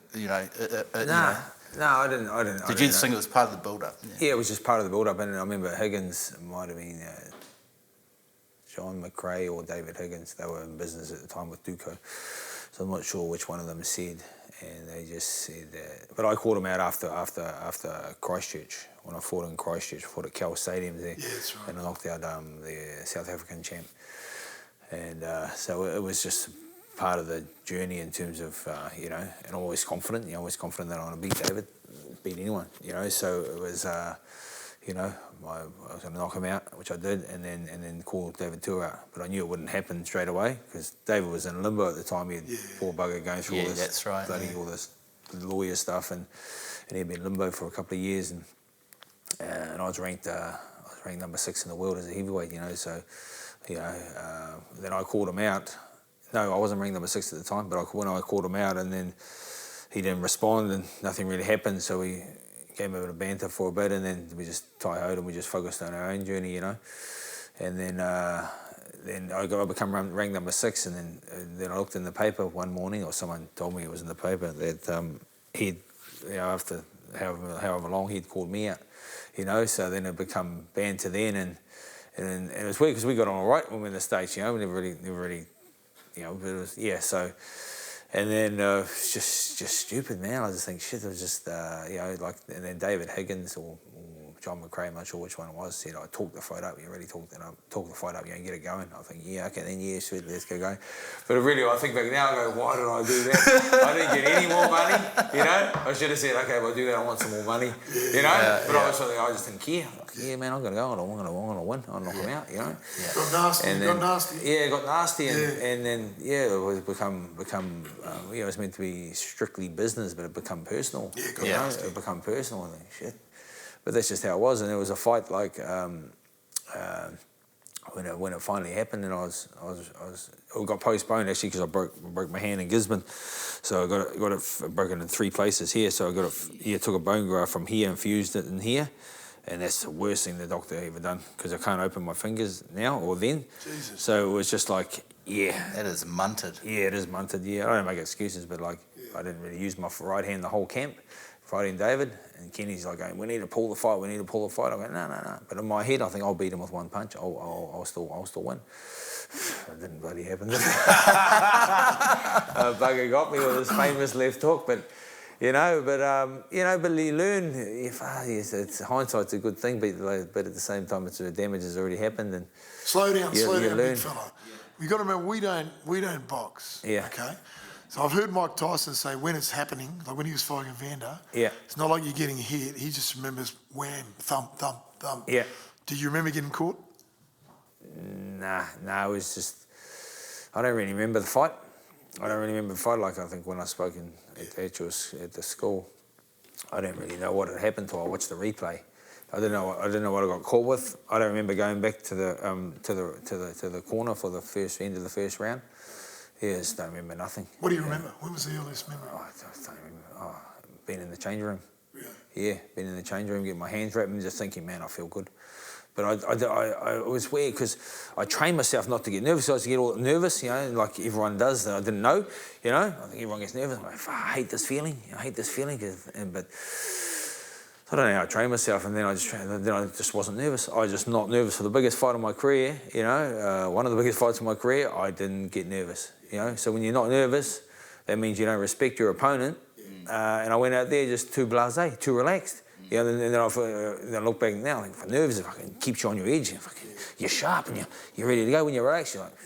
No, I didn't. Did you just think it was part of the build-up? Yeah, it was just part of the build-up. And I remember Higgins, might have been John McRae or David Higgins. They were in business at the time with Duco. So I'm not sure which one of them said. And they just said that. But I called him out after Christchurch, when I fought in Christchurch, fought at Cal Stadium there. Yeah, that's right. And I knocked out the South African champ. And so it was just part of the journey in terms of, and always confident, always confident that I'm going to beat David, beat anyone, so it was, I was going to knock him out, which I did, and then call David Tua out. But I knew it wouldn't happen straight away because David was in limbo at the time. He had poor bugger going through all this, that's right, all this lawyer stuff, and he'd been in limbo for a couple of years, and I was ranked number 6 in the world as a heavyweight, so, then I called him out. No, I wasn't ranked number 6 at the time, but when I called him out, and then he didn't respond, and nothing really happened, so we came over to banter for a bit, and then we just tie-hoed and we just focused on our own journey, And then I become ranked number 6, and then I looked in the paper one morning, or someone told me it was in the paper, that he'd, after however long, he'd called me out, So then it become banter then, and it was weird because we got on all right when we were in the States, We never really. But it was, so, and then it's just stupid, man. I just think, shit, it was just, and then David Higgins or John McRae, I'm not sure which one it was, said, I talked the fight up, you already talked the fight up, get it going. I think, okay, then, sweet, let's go going. But really, I think back now, I go, why did I do that? I didn't get any more money, I should have said, okay, if I do that, I want some more money, But I just didn't care. Man, I'm going to go, I'm going to win, I'll knock him out, Got nasty, got nasty. Yeah, it got nasty, and then, it was become it was meant to be strictly business, but it become personal. Yeah, it got nasty. It become personal, and shit. But that's just how it was, and it was a fight like when it finally happened, and it got postponed actually because I broke my hand in Gisborne, so I got it broken in 3 places here. So I took a bone graft from here and fused it in here, and that's the worst thing the doctor ever done because I can't open my fingers now or then. Jesus. So it was just like, that is munted. Yeah, it is munted. Yeah, I don't make excuses, but I didn't really use my right hand the whole camp. fighting David, and Kenny's like going, we need to pull the fight. I go, no. But in my head, I think I'll beat him with one punch. I'll still win. It didn't bloody happen, did it? Bugger got me with his famous left hook, but you learn. It's hindsight's a good thing, but at the same time, the damage has already happened, and Slow down, learn. big fella. You got to remember, we don't box. Yeah. Okay. So I've heard Mike Tyson say when it's happening, like when he was fighting Evander, it's not like you're getting hit. He just remembers wham, thump, thump, thump. Yeah. Do you remember getting caught? Nah, it was just, I don't really remember the fight. Like I think when I spoke at the school, I don't really know what had happened till I watched the replay. I don't know what I got caught with. I don't remember going back to the corner for the end of the first round. Yeah, I just don't remember nothing. What do you remember? When was the earliest memory? I don't remember. Being in the change room. Really? Yeah, being in the change room, getting my hands wrapped and just thinking, man, I feel good. But it was weird because I trained myself not to get nervous. I used to get all nervous, like everyone does. I didn't know, I think everyone gets nervous. I'm like, I hate this feeling. But I don't know how I trained myself, and then I just wasn't nervous. I was just not nervous for the biggest fight of my career. One of the biggest fights of my career, I didn't get nervous. So when you're not nervous, that means you don't respect your opponent. And I went out there just too blasé, too relaxed. And then I look back now, like, for nerves, it fucking keeps you on your edge. You're sharp and you're ready to go. When you're relaxed, you're like,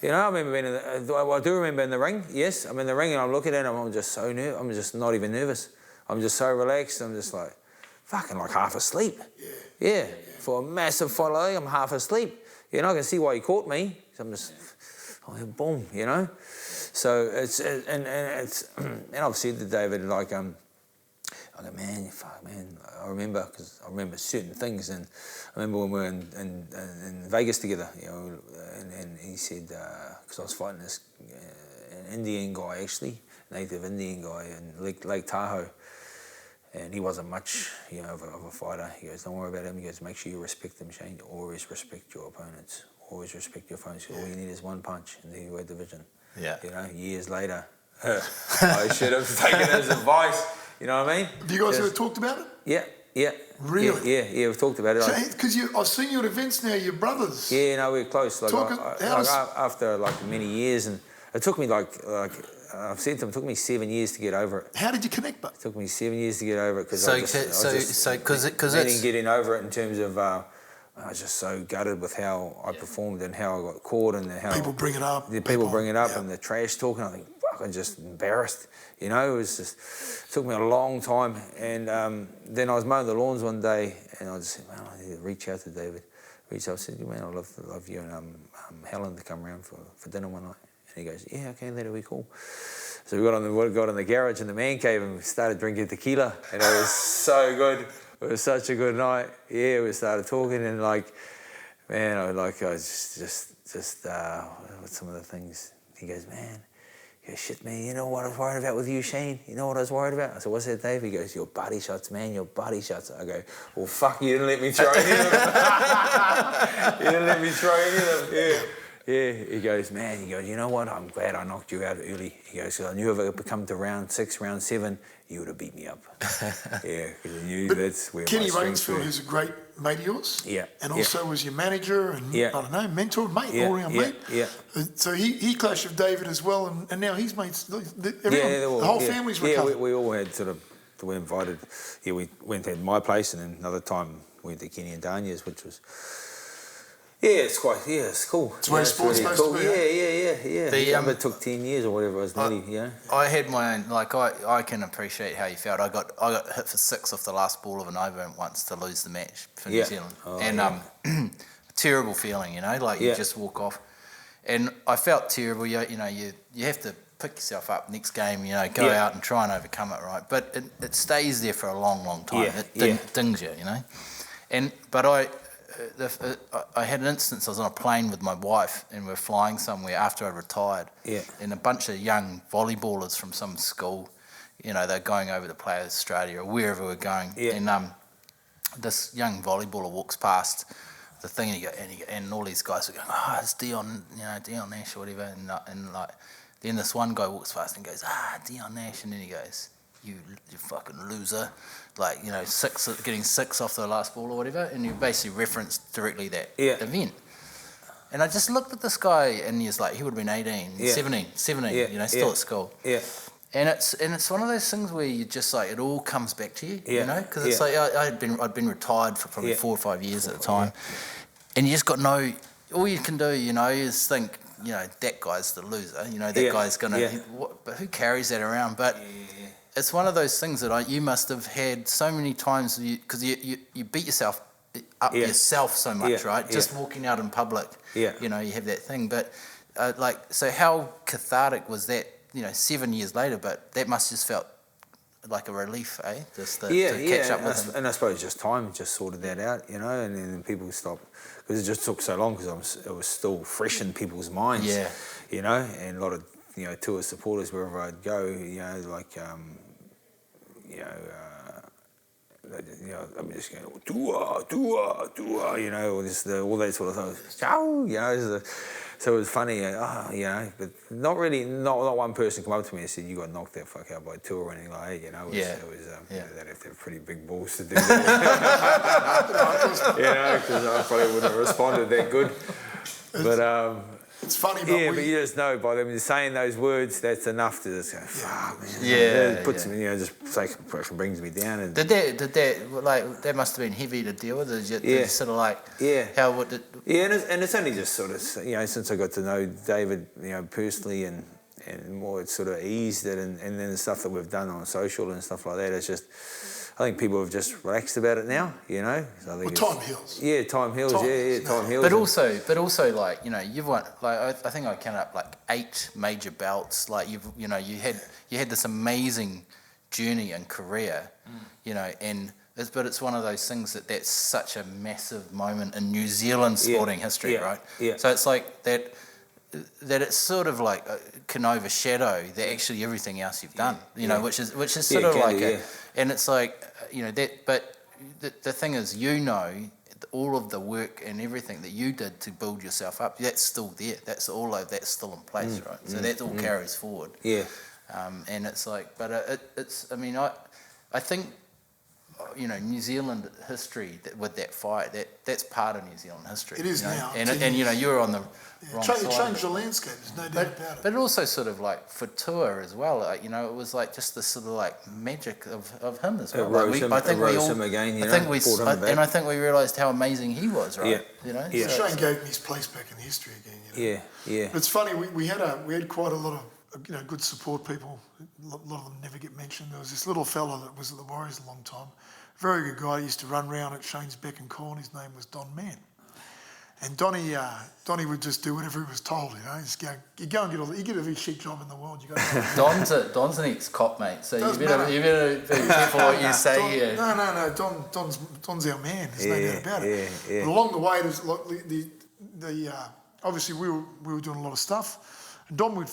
I remember being I do remember in the ring. Yes, I'm in the ring and I'm looking at him. I'm just so nervous. I'm just not even nervous. I'm just so relaxed. I'm just like fucking like half asleep. Yeah. For a massive fight like that, I'm half asleep. I can see why he caught me. So I'm just, boom. So it's and I've said to David like I go, man, I remember because I remember certain things, and I remember when we were in Vegas together, and he said because I was fighting this an Indian guy, actually, native Indian guy in Lake Tahoe, and he wasn't much of a fighter. He goes, don't worry about him. He goes, make sure you respect them, Shane. Always respect your opponents. Always respect your opponents. All you need is one punch in the heavyweight division. Yeah. Years later, I should have taken his advice. You know what I mean? Have you guys ever talked about it? Yeah. Really? Yeah, we've talked about it. Because I've seen you at events now, you're brothers. Yeah, no, we're close. After many years, and it took me I've said to him, it took me 7 years to get over it. How did you connect, but? It took me 7 years to get over it because getting over it in terms of I was just so gutted with how I performed and how I got caught and how people bring it up. The people bring it up and the trash talking. I think fuck, I'm just embarrassed. It took me a long time. And then I was mowing the lawns one day and I just said, man, I need to reach out to David. I said, man, I'd love you and Helen to come around for dinner one night. And he goes, yeah, okay, that'll be cool. So we got in the garage in the man cave and we started drinking tequila, and it was so good. It was such a good night. Yeah, we started talking and I was just with some of the things. He goes, man. He goes, shit, man, you know what I was worried about with you, Shane? You know what I was worried about? I said, what's that, Dave? He goes, your body shots, man, your body shots. I go, well, fuck, you didn't let me throw any of them. You didn't let me throw any of them. Yeah. Yeah, he goes, man, you know what? I'm glad I knocked you out early. He goes, because I knew if it would come to round 6, round 7, you would have beat me up. Yeah, because I knew that's where Kenny my strengths were. Rainsfield, who's a great mate of yours. Yeah. And also was your manager and, I don't know, mentor, mate, all-round mate. Yeah. So he clashed with David as well, and now he's mates. The whole family's recovered. Yeah, we all had we invited, we went to my place, and then another time we went to Kenny and Danya's, which was... Yeah, it's cool. It's where sport's supposed to be. Yeah. It took 10 years or whatever it was, nearly, I had my own, I can appreciate how you felt. I got hit for 6 off the last ball of an over once to lose the match for New Zealand. Terrible feeling, you just walk off. And I felt terrible, you have to pick yourself up next game, go out and try and overcome it, right? But it stays there for a long, long time. It dings you, But I had an instance. I was on a plane with my wife and we were flying somewhere after I retired. Yeah. And a bunch of young volleyballers from some school, they're going over to play Australia or wherever we're going. Yeah. And this young volleyballer walks past the thing and all these guys are going, oh, it's Dion Nash or whatever. And then this one guy walks past and goes, Dion Nash. And then he goes, you fucking loser, like, you know, getting 6 off the last ball or whatever, and you basically referenced directly that event. And I just looked at this guy, and he would have been 18, 17, you know, still at school. Yeah. And it's one of those things where you just like, it all comes back to you, you know, because it's like I'd been retired for probably 4 or 5 years at the time, and you just got all you can do, you know, is think, you know, that guy's the loser, you know, that guy's gonna, but who carries that around? But it's one of those things that you must have had so many times, because you beat yourself up yourself so much, right? Just walking out in public, you know, you have that thing. But so how cathartic was that, you know, 7 years later? But that must just felt like a relief, eh? Just to catch up with him. And I suppose just time just sorted that out, you know, and then people stopped, because it just took so long, because it was still fresh in people's minds, you know, and a lot of, you know, Tua supporters, wherever I'd go, you know, like, you know, I'm just going, Tua, you know, all that sort of thing. Ciao, you know, so it was funny, you know, but not really, not one person come up to me and said, you got knocked that fuck out by Tua or anything like that, you know. It was they'd have to have pretty big balls to do that. You know, because I probably wouldn't have responded that good. But, it's funny, but but you just know by them saying those words, that's enough to just go, fuck, man. It puts me, you know, just like brings me down. And did that like, that must have been heavy to deal with? Did you sort of like, how would it? Yeah, and it's only just sort of, you know, since I got to know David, you know, personally, and more, it's sort of eased it, and then the stuff that we've done on social and stuff like that, it's just, I think people have just relaxed about it now, you know. So I think time heals. Yeah, time heals. Time heals. But also, like, you know, you've won, like, I think I counted up like 8 major belts. Like, you had this amazing journey and career, you know, but it's one of those things that's such a massive moment in New Zealand sporting history, right? Yeah. So it's like that it's sort of like can overshadow actually everything else you've done, you know, which is sort of like and it's like, you know, that, but the thing is, you know, all of the work and everything that you did to build yourself up, that's still there. That's still in place, right? So that all carries forward. Yeah. And it's like, but it's, I mean, I think, you know, New Zealand history with that fight, that's part of New Zealand history. It is now. And you know, you're on the wrong side. It changed the landscape, there's no doubt about it. But it also sort of like for Tua as well, like, you know, it was like just this sort of like magic of him as well. I think I think we realised how amazing he was, right? You know. Yeah. So Shane gave me his place back in history again. You know? Yeah. But it's funny, we had quite a lot of, you know, good support people. A lot of them never get mentioned. There was this little fella that was at the Warriors a long time. Very good guy. He used to run around at Shane's beck and call, and his name was Don Mann. And Donnie would just do whatever he was told, you know. Just go and get you get every shit job in the world. You go. Don's an ex-cop, mate. So you better be careful what you say here. No. Don's our man. There's no doubt about it. Yeah. But along the way, there's obviously we were doing a lot of stuff, and Don would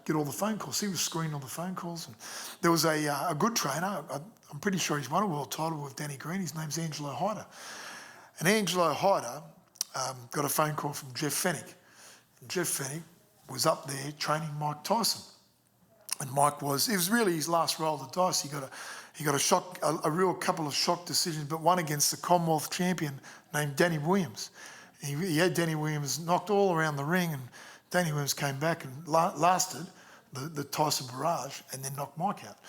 get all the phone calls. He was screening all the phone calls. And there was a good trainer. I'm pretty sure he's won a world title with Danny Green. His name's Angelo Hyder. And Angelo Hyder got a phone call from Jeff Fennick. And Jeff Fennick was up there training Mike Tyson. And it was really his last roll of the dice. He got a real couple of shock decisions, but one against the Commonwealth champion named Danny Williams. He had Danny Williams knocked all around the ring, and Danny Williams came back and lasted the Tyson barrage and then knocked Mike out.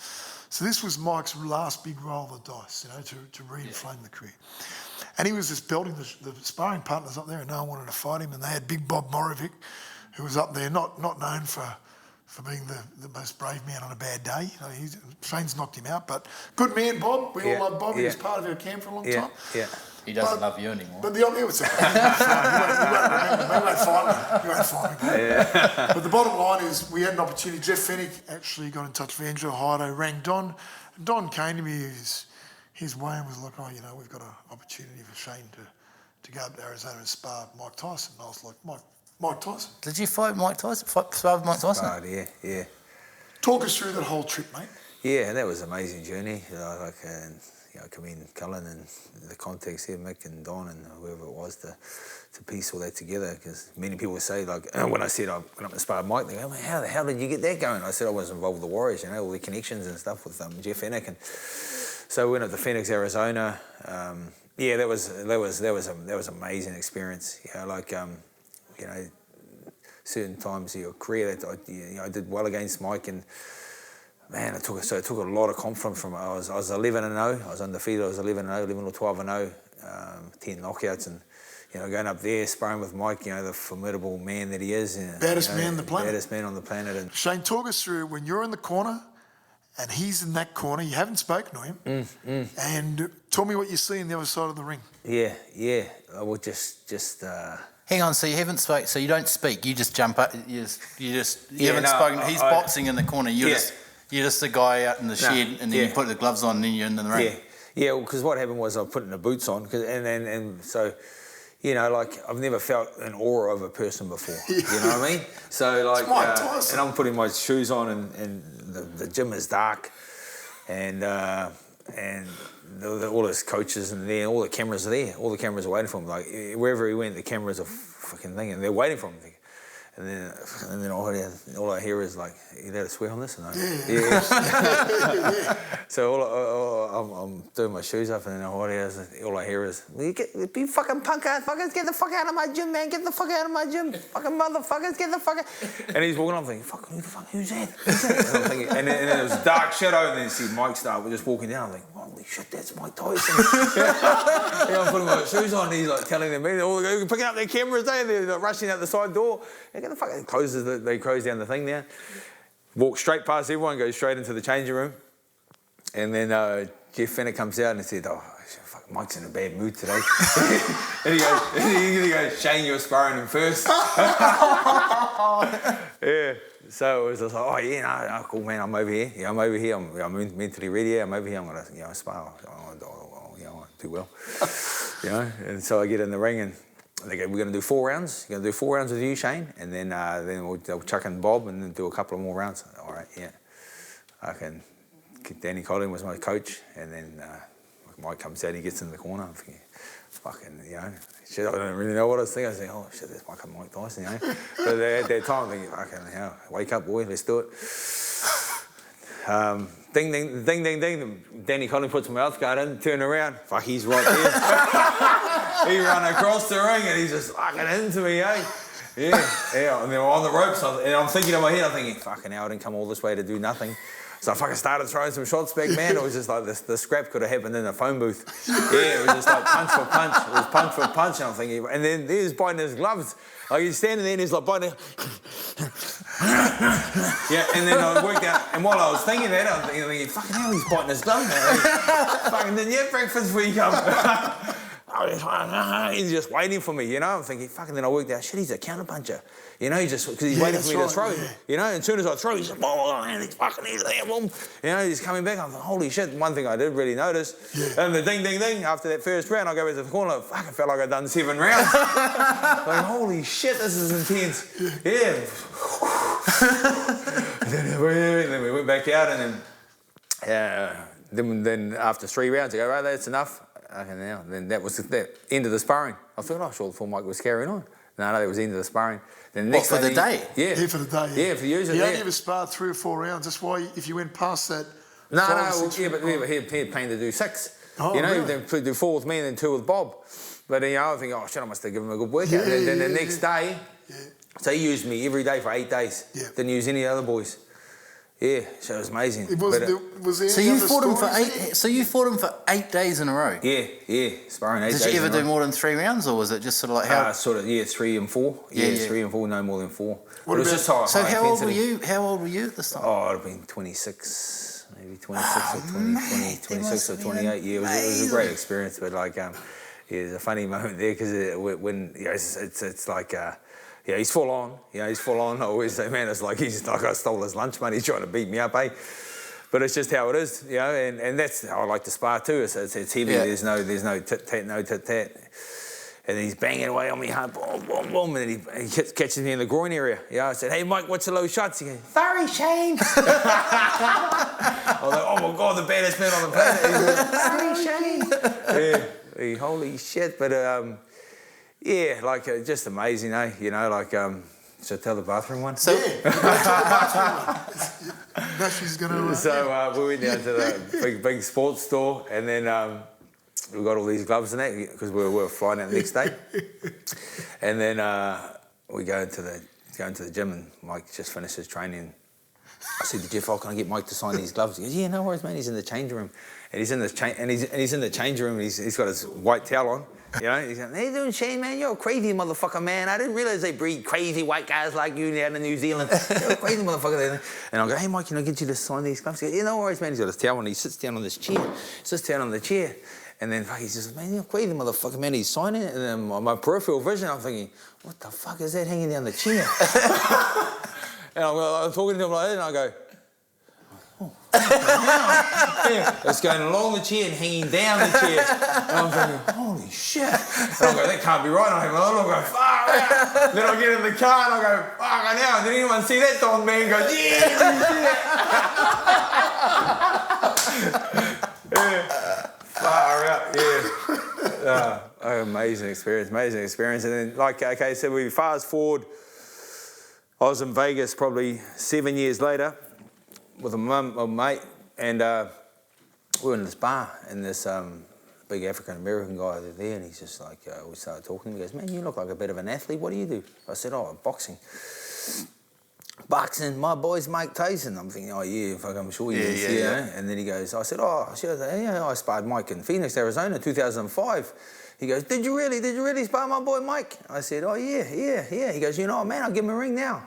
So this was Mike's last big roll of the dice, you know, to re-inflame the career. And he was just belting the sparring partners up there, and no one wanted to fight him. And they had Big Bob Morovic, who was up there, not known for being the most brave man on a bad day. You know, Shane's knocked him out, but good man, Bob. We all love Bob. He was part of our camp for a long time. Yeah. He doesn't love you anymore. But the obvious, you won't find me. But the bottom line is, we had an opportunity. Jeff Fennick actually got in touch with Angelo Hyder, rang Don. And Don came to me. His way and was like, oh, you know, we've got an opportunity for Shane to go up to Arizona and spar Mike Tyson. And I was like, Mike Tyson. Did you fight Mike Tyson? Spar with Mike Tyson? Yeah. Talk us through that whole trip, mate. Yeah, that was an amazing journey. commend Cullen and the context here, Mick and Don and whoever it was to piece all that together, because many people say, like, when I said I went up and sparred Mike, they go, how the hell did you get that going? I said I was involved with the Warriors, all the connections and stuff with Jeff Fennick, and so we went up to Phoenix, Arizona. That was amazing experience. Certain times of your career that I did well against Mike, and man, it took a lot of confidence from it. I was 11-0. I was undefeated. I was 11-0, 11 or 12-0, 10 knockouts, and going up there sparring with Mike, the formidable man that he is. Baddest man on the planet. Baddest man on the planet. And Shane, talk us through when you're in the corner and he's in that corner. You haven't spoken to him, and tell me what you see on the other side of the ring. Yeah. I would just. Hang on, so you haven't spoken, so you don't speak, you just jump up, you haven't spoken, he's I boxing in the corner, you're just the guy out in the shed, and then you put the gloves on, and then you're in the ring. Yeah, because what happened was I was putting the boots on, and so, I've never felt an aura of a person before, you know what I mean? So, It's Mike Tyson. and I'm putting my shoes on, and the gym is dark, and all his coaches and there, all the cameras are there. All the cameras are waiting for him. Like wherever he went, the cameras are fucking thing, and they're waiting for him. And then all I hear is like, "You allowed to swear on this?" And so I'm doing my shoes up, and then all I hear is, "You fucking punk ass fuckers, get the fuck out of my gym, man! Get the fuck out of my gym, fucking motherfuckers, get the fuck out!" And he's walking on, I'm thinking, "Fuck, who's that?" And I'm thinking, and then it was dark shadow, and then you see Mike start just walking down. I'm like, "Holy shit, that's Mike Tyson!" I'm putting my shoes on. And he's like telling them, they're all picking up their cameras. They're like rushing out the side door. Get the fuck out. They close down the thing now. Walk straight past everyone, go straight into the changing room. And then Jeff Fennick comes out and said, "Oh, fuck, Mike's in a bad mood today." and he goes, "Shane, you're sparring him first." So it was just like, "Oh yeah, no, cool man, I'm over here. I'm over here. I'm mentally ready. I'm over here. I'm gonna, spar. I do well." And so I get in the ring, and they go, "We're going to do 4 rounds. You're going to do 4 rounds with you, Shane, and then they'll chuck in Bob and then do a couple of more rounds." All right, yeah. Danny Collin was my coach, and then Mike comes out, he gets in the corner. I'm thinking, fucking, shit, I don't really know what I was thinking. I was thinking, "Oh shit, that's fucking Mike Tyson, But at that time, I'm thinking, fucking hell, wake up, boy, let's do it. Ding, ding, ding, ding, ding. Danny Collin puts my mouth guard in, turn around. Fuck, he's right there. He ran across the ring and he's just fucking into me, Yeah. And then on the ropes, and I'm thinking in my head, I'm thinking, fucking hell, I didn't come all this way to do nothing. So I fucking started throwing some shots back, man. It was just like the scrap could have happened in a phone booth. It was just like punch for punch. It was punch for punch, and I'm thinking, and then he was biting his gloves. Like he's standing there and he's like biting. And then I worked out, and while I was thinking that, I was thinking, fucking hell, he's biting his gloves, man. Fucking didn't you have breakfast before you come? He's just waiting for me, I'm thinking, fucking, then I worked out, shit, he's a counterpuncher. He just, because he's waiting for me to throw. And as soon as I throw, he's like, and he's fucking, he's there, boom. He's coming back. I'm like, holy shit. One thing I did really notice, and the ding, ding, ding, after that first round, I go back to the corner, fucking felt like I'd done 7 rounds. Like, holy shit, this is intense. Then we went back out, and then after 3 rounds, I go, right, that's enough. Okay, now, then that was the end of the sparring. I thought Mike was carrying on. No, that was the end of the sparring. Then next for the day? Yeah, for the day. Yeah, for the user. He only ever sparred 3 or 4 rounds. That's why if you went past that. But he had planned to do 6. Really? Then do 4 with me and then 2 with Bob. But I think, oh shit, I must have given him a good workout. And then the next day, so he used me every day for 8 days. Yeah. Didn't use any other boys. Yeah, so it was amazing. So you fought him for 8. So you fought him for 8 days in a row. Yeah, sparring 8 days. Did you ever do more than 3 rounds, or was it just sort of like how? 3 and 4. Yeah, 3 and 4, no more than 4. What was just high, so high how intensity. old were you? How old were you at this time? Oh, I'd have been 26, maybe 26 or 26 or 28. Yeah, it was a great experience, but like, there's a funny moment there because when it's like. He's full on. He's full on. I always say, man, it's like he's like I stole his lunch money trying to beat me up, But it's just how it is, and that's how I like to spar too. It's heavy. Yeah. There's no tit-tat, And he's banging away on me hard, boom, boom, boom, and then he catches me in the groin area. Yeah, I said, hey, Mike, what's the low shots? He goes, sorry, Shane. I was like, oh, my God, the baddest man on the planet. He goes, sorry, Shane. Yeah, holy shit. But, yeah, like, just amazing, eh? You know, like, should I tell the bathroom one? So, now she's going to... So we went down to the big sports store, and then we got all these gloves and that because we were flying out the next day. And then we go into the gym, and Mike just finished his training. I said to Jeff, "Oh, can I get Mike to sign these gloves?" He goes, "Yeah, no worries, man. He's in the change room." And he's in the change room, and he's got his white towel on. You know, he's going, "How you doing, Shane, man? You're a crazy motherfucker, man. I didn't realise they breed crazy white guys like you down in New Zealand. You're a crazy motherfucker." And I go, "Hey, Mike, can I get you to sign these gloves?" He goes, "Yeah, no worries, man." He's got his towel on. He sits down on this chair. Sits down on the chair. And then he says, "Man, you're a crazy motherfucker, man." He's signing it. And then my peripheral vision, I'm thinking, what the fuck is that hanging down the chair? And I'm talking to him like that, and I go, yeah, it's going along the chair and hanging down the chair. And I'm thinking, holy shit. And I go, that can't be right. And I go, far out. Then I get in the car and I go, fuck, I know. Did anyone see that? Don man goes, yeah, yeah. Far out, yeah. Amazing experience. And then, like, okay, so we fast forward. I was in Vegas probably 7 years later with a mate, and we were in this bar, and this big African-American guy there, and he's just like, we started talking, he goes, "Man, you look like a bit of an athlete, what do you do?" I said, "Oh, boxing." "Boxing, my boy's Mike Tyson." I'm thinking, "Oh yeah, fuck, I'm sure he is." Yeah. And then he goes, I said, "Oh, sure, yeah, I sparred Mike in Phoenix, Arizona, 2005. He goes, Did you really spar my boy Mike?" I said, "Oh yeah. He goes, "You know what, man, I'll give him a ring now."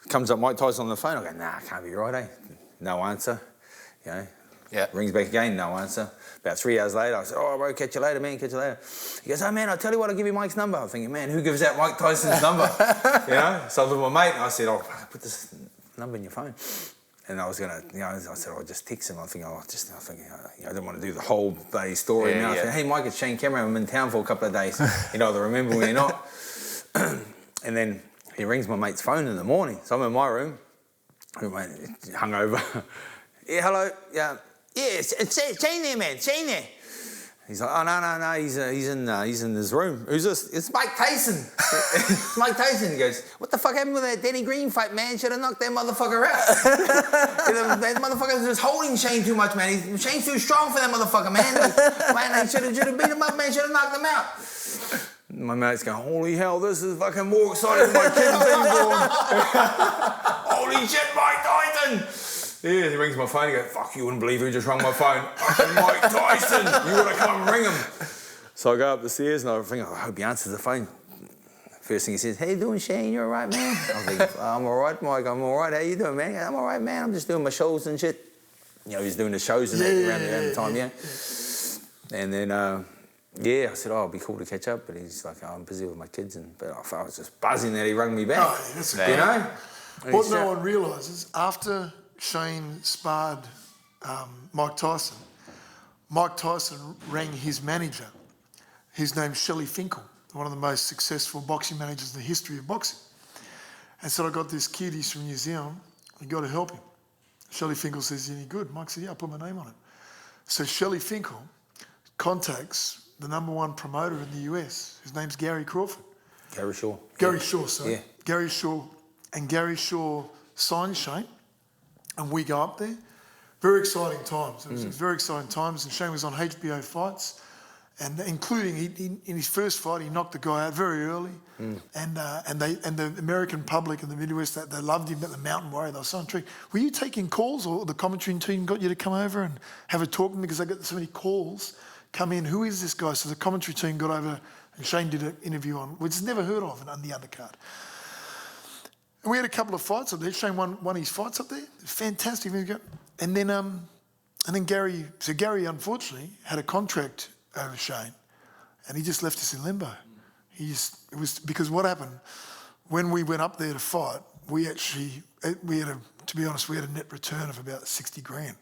Comes up Mike Tyson on the phone. I go, "Nah, can't be right, eh?" No answer. You know, rings back again, no answer. About 3 hours later, I said, "Oh, bro, catch you later, man, catch you later." He goes, "Oh, man, I'll tell you what, I'll give you Mike's number." I'm thinking, man, who gives out Mike Tyson's number? You know? So I was with my mate, and I said, "Oh, put this number in your phone." And I was going to, I said, "I'll just text him." I think, I didn't want to do the whole day story. I said, "Hey, Mike, it's Shane Cameron. I'm in town for a couple of days. You know, they remember me or not." And then he rings my mate's phone in the morning. So I'm in my room, hungover. "Yeah, hello, yeah, it's Shane there, man, Shane there." He's like, "Oh, no, he's in his room." "Who's this?" "It's Mike Tyson." It's Mike Tyson. He goes, "What the fuck happened with that Danny Green fight, man? Should have knocked that motherfucker out." That motherfucker's just holding Shane too much, man. Shane's too strong for that motherfucker, man. Man, they should have beat him up, man. Should have knocked him out. My mate's going, "Holy hell, this is fucking more exciting than my kid's being born." "Holy shit, Mike Tyson." Yeah, he rings my phone. He goes, "Fuck, you wouldn't believe who just rung my phone. Fucking Mike Tyson. You would have come and ring him." So I go up the stairs and I think, I hope he answers the phone. First thing he says, "How you doing, Shane? You all right, man?" I think, "I'm all right, Mike. I'm all right. How you doing, man?" "I'm all right, man. I'm just doing my shows and shit." You know, he's doing the shows and that around the time, yeah. And then, I said, "Oh, it'd be cool to catch up." But he's like, "Oh, I'm busy with my kids." But I was just buzzing that he rang me back. Oh, that's you know? What no one realises, after Shane sparred Mike Tyson rang his manager. His name's Shelley Finkel, one of the most successful boxing managers in the history of boxing. And said, "I got this kid, he's from New Zealand, you got to help him." Shelley Finkel says, "Is he any good?" Mike said, "Yeah, I'll put my name on it." So Shelley Finkel contacts the #1 promoter in the US. His name's Gary Crawford. Gary Shaw. Gary Shaw, sorry. Yeah. Gary Shaw. And Gary Shaw signed Shane. And we go up there. Very exciting times. It was very exciting times. And Shane was on HBO fights. And including, in his first fight, he knocked the guy out very early. And the American public and the Midwest, they loved him, the Mountain Warrior. They were so intrigued. Were you taking calls, or the commentary team got you to come over and have a talk with me? Because I got so many calls come in. Who is this guy? So the commentary team got over, and Shane did an interview on, which is never heard of on the undercard. And we had a couple of fights up there. Shane won his fights up there. Fantastic. And then Gary unfortunately had a contract over Shane, and he just left us in limbo. It was because what happened when we went up there to fight, we had a net return of about 60 grand.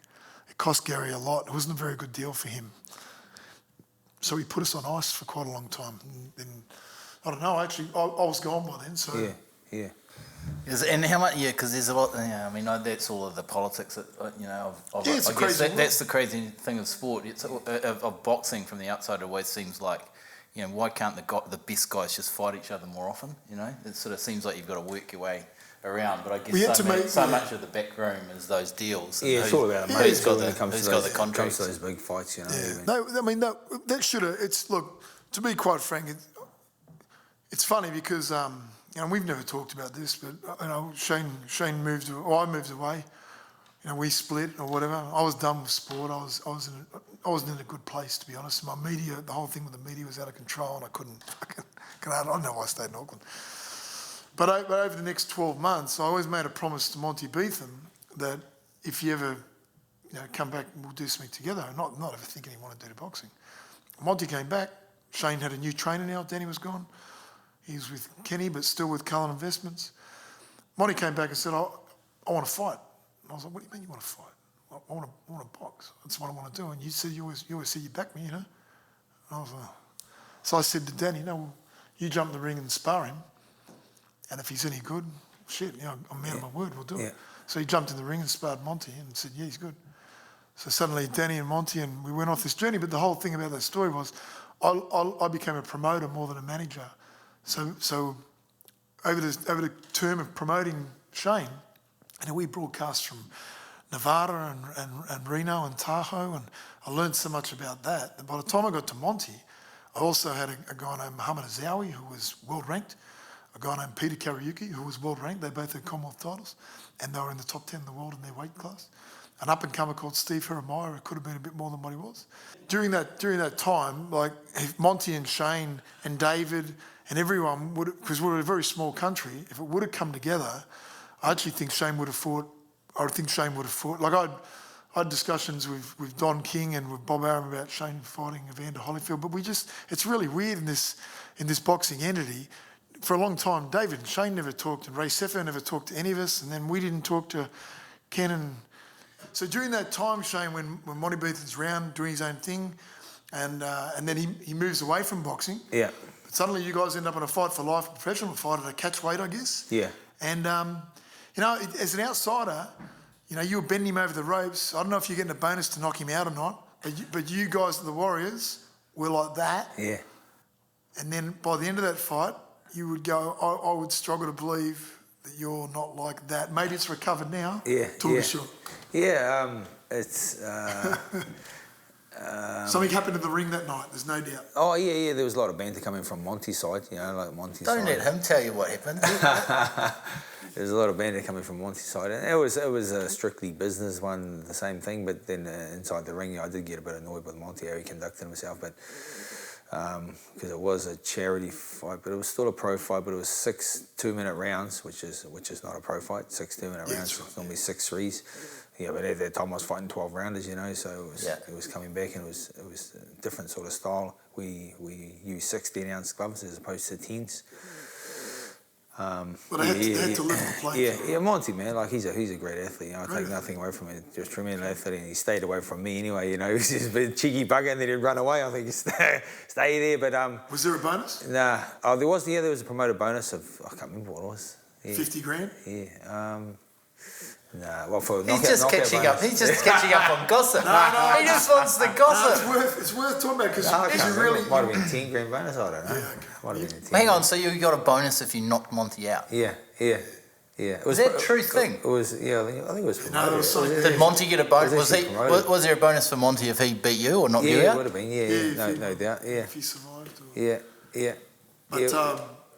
It cost Gary a lot. It wasn't a very good deal for him. So he put us on ice for quite a long time. And I don't know, actually, I was gone by then, so... Yeah. And how much? Yeah, because there's a lot. I mean, that's all of the politics. Of it's I crazy guess that's the crazy thing of sport. It's of boxing from the outside. It always seems like, why can't the best guys just fight each other more often? It sort of seems like you've got to work your way around. But I guess so much of the back room is those deals. Yeah, it's all about money. Who's got the contracts? Comes to those big fights, Yeah. No, I mean, that should have. Look, to be quite frank, it's funny because. We've never talked about this, but Shane moved, or I moved away. We split or whatever. I was done with sport. I wasn't in a good place, to be honest. My media, the whole thing with the media was out of control, and I couldn't. I don't know why I stayed in Auckland. But over the next 12 months, I always made a promise to Monty Beetham that if you ever, come back, we'll do something together. Not ever thinking he wanted to do the boxing. Monty came back. Shane had a new trainer now. Danny was gone. He was with Kenny, but still with Cullen Investments. Monty came back and said, I want to fight. And I was like, what do you mean you want to fight? I want to box. That's what I want to do. And you said you always said you back me, And I was like, so I said to Danny, no, you jump in the ring and spar him. And if he's any good, shit, I'm man of my word, we'll do it. So he jumped in the ring and sparred Monty and said, yeah, he's good. So suddenly Danny and Monty, and we went off this journey. But the whole thing about that story was I became a promoter more than a manager. So over the term of promoting Shane, we broadcast from Nevada and Reno and Tahoe, and I learned so much about that. And by the time I got to Monty, I also had a guy named Muhammad Azawi, who was world ranked, a guy named Peter Kariuki, who was world ranked. They both had Commonwealth titles, and they were in the top 10 in the world in their weight class. An up-and-comer called Steve Jeremiah, who could have been a bit more than what he was. During that time, like Monty and Shane and David and everyone would, because we're a very small country, if it would have come together, I actually think Shane would have fought. Like I had discussions with Don King and with Bob Arum about Shane fighting Evander Holyfield, but it's really weird in this boxing entity. For a long time, David and Shane never talked, and Ray Seffer never talked to any of us, and then we didn't talk to Ken and. So during that time, Shane, when Monty Beetham's round doing his own thing, and then he moves away from boxing. Yeah. But suddenly you guys end up in a fight for life, a professional fight at a catch weight, I guess. Yeah. And as an outsider, you were bending him over the ropes. I don't know if you're getting a bonus to knock him out or not, but you guys, the Warriors, were like that. Yeah. And then by the end of that fight, you would go, I would struggle to believe that you're not like that. Maybe it's recovered now. Yeah. Talk us through. Yeah, it's... Something happened in the ring that night, there's no doubt. Oh, yeah, there was a lot of banter coming from Monty's side, like Monty's Don't side. let him tell you what happened. There's a lot of banter coming from Monty's side. And it was a strictly business one, the same thing, but then inside the ring, I did get a bit annoyed with Monty, how he conducted himself, but because it was a charity fight, but it was still a pro fight, but it was 6 2-minute rounds, which is not a pro fight, 6 2-minute rounds, Right. it's normally 6 threes. Yeah, but at that time I was fighting 12 rounders, so it was coming back, and it was a different sort of style. We used 16-ounce gloves as opposed to 10s. But I had to live the play. Yeah, Monty, man, like he's a great athlete. I take nothing away from him. Just tremendous athlete, and he stayed away from me anyway. He's just a bit cheeky bugger, and then he'd run away. I think he stay there. But Was there a bonus? Nah. Oh, there was a promoted bonus of, I can't remember what it was. Yeah. 50 grand? Yeah. Nah, well, for He's just catching up. He's just catching up on gossip. No. He just wants the gossip. It's worth talking about because might have been 10 grand bonus. I don't know. Yeah, okay. Might have been 10. Hang on, so you got a bonus if you knocked Monty out? Yeah. Was that a true thing? It was. Yeah, I think it was promoted. No, there was something. Did Monty get a bonus? Was there a bonus for Monty if he beat you or knocked you Yeah, out? it would have been. Yeah, no doubt. Yeah. If he survived. Yeah. But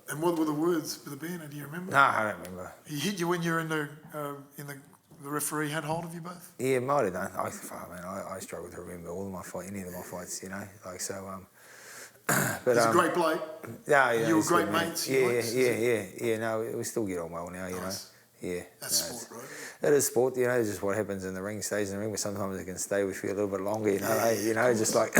and what were the words for the banner? Do you remember? No, I don't remember. He hit you when you were in the referee had hold of you both? Yeah, might have done. I struggle to remember all of my fights, any of my fights, like so. But he's a great bloke. Yeah, you were great mates. Yeah. No, we still get on well now, Nice. Yeah. That's sport, right? It is sport, it's just what happens in the ring, stays in the ring, but sometimes it can stay with you a little bit longer, just like,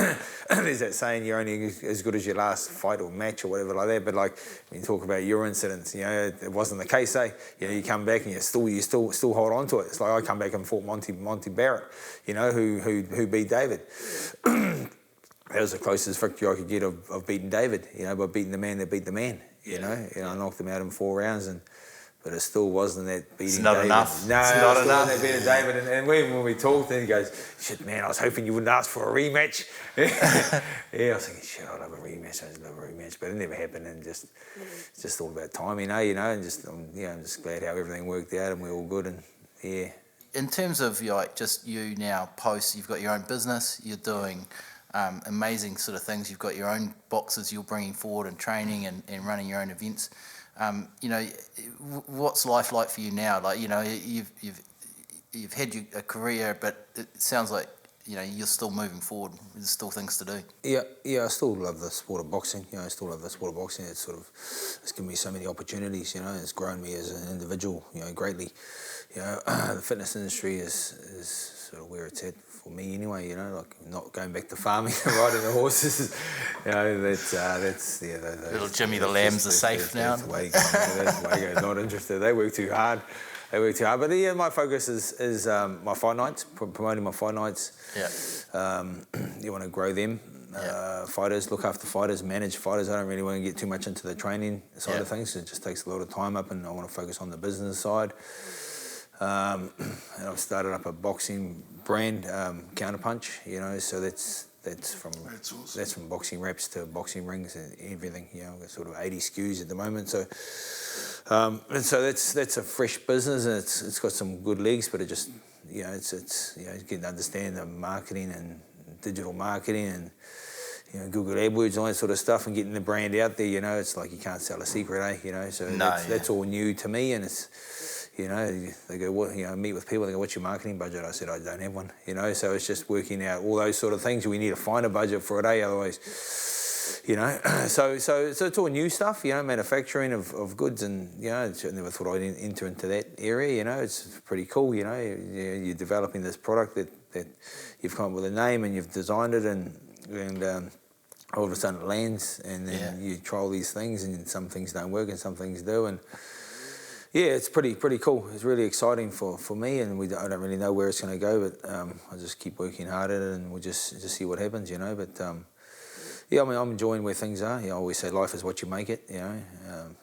there's that saying, you're only as good as your last fight or match or whatever like that, but like, when you talk about your incidents, it wasn't the case, you come back and you still hold on to it. It's like I come back and fought Monty Barrett, who beat David. that was the closest victory I could get of beating David, you know, by beating the man that beat the man, you know. I knocked him out in 4 rounds, but it still wasn't that beating It's not David. enough. No, it's it not still enough. wasn't that beating David. And when we talked, and he goes, shit, man, I was hoping you wouldn't ask for a rematch. I was thinking, shit, I'd love a rematch. I'd love a rematch. But it never happened, and just it's just all about timing, and just, I'm just glad how everything worked out, and we're all good, and In terms of just you now post, you've got your own business, you're doing amazing sort of things. You've got your own boxes you're bringing forward and training and running your own events. What's life like for you now? Like, you've had a career, but it sounds like you're still moving forward. There's still things to do. Yeah. I still love the sport of boxing. I still love the sport of boxing. It's given me so many opportunities. It's grown me as an individual. greatly. The fitness industry is sort of where it's at for me anyway. Like not going back to farming, riding the horses. That's Little Jimmy the Lambs are safe now. That's the way it goes. That's the way it goes. Not interested. They work too hard. But my focus is my fight nights, promoting my fight nights. Yeah. You want to grow them. Fighters, look after fighters, manage fighters. I don't really want to get too much into the training side of things. It just takes a lot of time up, and I want to focus on the business side. And I've started up a boxing brand, Counterpunch. So that's from boxing reps to boxing rings and everything. We've got sort of 80 SKUs at the moment. So and so that's a fresh business, and it's got some good legs, but it just it's getting to understand the marketing and digital marketing and Google AdWords and all that sort of stuff, and getting the brand out there. It's like you can't sell a secret, So that's all new to me, and it's they go, what, meet with people, they go, what's your marketing budget? I said, I don't have one, so it's just working out all those sort of things. We need to find a budget for it, otherwise, so it's all new stuff, manufacturing of goods, and, I never thought I'd enter into that area, it's pretty cool, you're developing this product that you've come up with a name and you've designed it, and all of a sudden it lands, and then you trial these things, and some things don't work and some things do, and it's pretty cool. It's really exciting for me, and I don't really know where it's going to go, but I just keep working hard at it, and we'll just see what happens, But I'm enjoying where things are. I always say life is what you make it.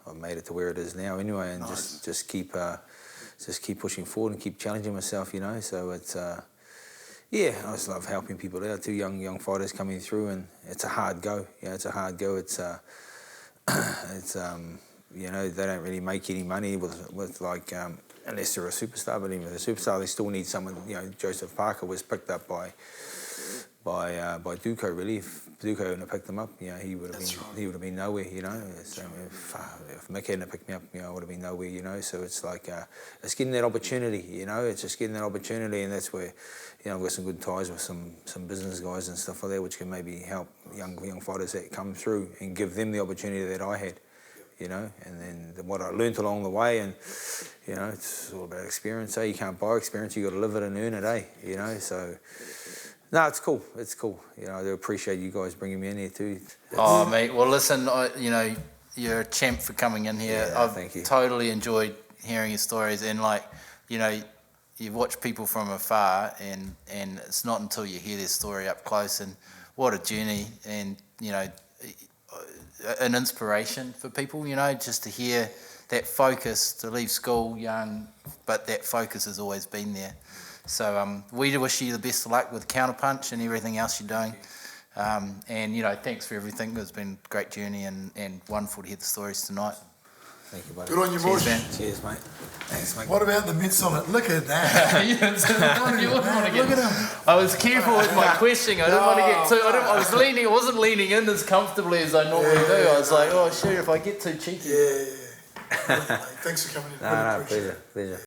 I've made it to where it is now anyway, and just keep pushing forward and keep challenging myself. So it's I just love helping people out. 2 young fighters coming through, and it's a hard go. It's a hard go. It's they don't really make any money with like unless they're a superstar. But even if they're a superstar, they still need someone. Joseph Parker was picked up by Duco. Really, if Duco hadn't picked him up, he would have been nowhere. So if Mick hadn't picked me up, I would have been nowhere. So it's like it's getting that opportunity. It's just getting that opportunity, and that's where I've got some good ties with some business guys and stuff like that, which can maybe help young fighters that come through and give them the opportunity that I had. And then what I learnt along the way, and it's all about experience. You can't buy experience; you got to live it and earn it, So, no, it's cool. It's cool. I do appreciate you guys bringing me in here too. Oh, mate. Well, listen, you're a champ for coming in here. Thank you. I've totally enjoyed hearing your stories, and you watch people from afar, and it's not until you hear their story up close, and what a journey, and an inspiration for people, just to hear that focus, to leave school young, but that focus has always been there. So we wish you the best of luck with Counterpunch and everything else you're doing. And, thanks for everything. It's been a great journey, and wonderful to hear the stories tonight. Thank you, buddy. Good on you, boys. Cheers, mate. Thanks, mate. What about the mitts on it? Look at that. Look at him. I was careful with my questioning. I didn't want to get too. I wasn't leaning in as comfortably as I normally do. I was like, oh, shoot, if I get too cheeky. Yeah. Thanks for coming in. Pleasure.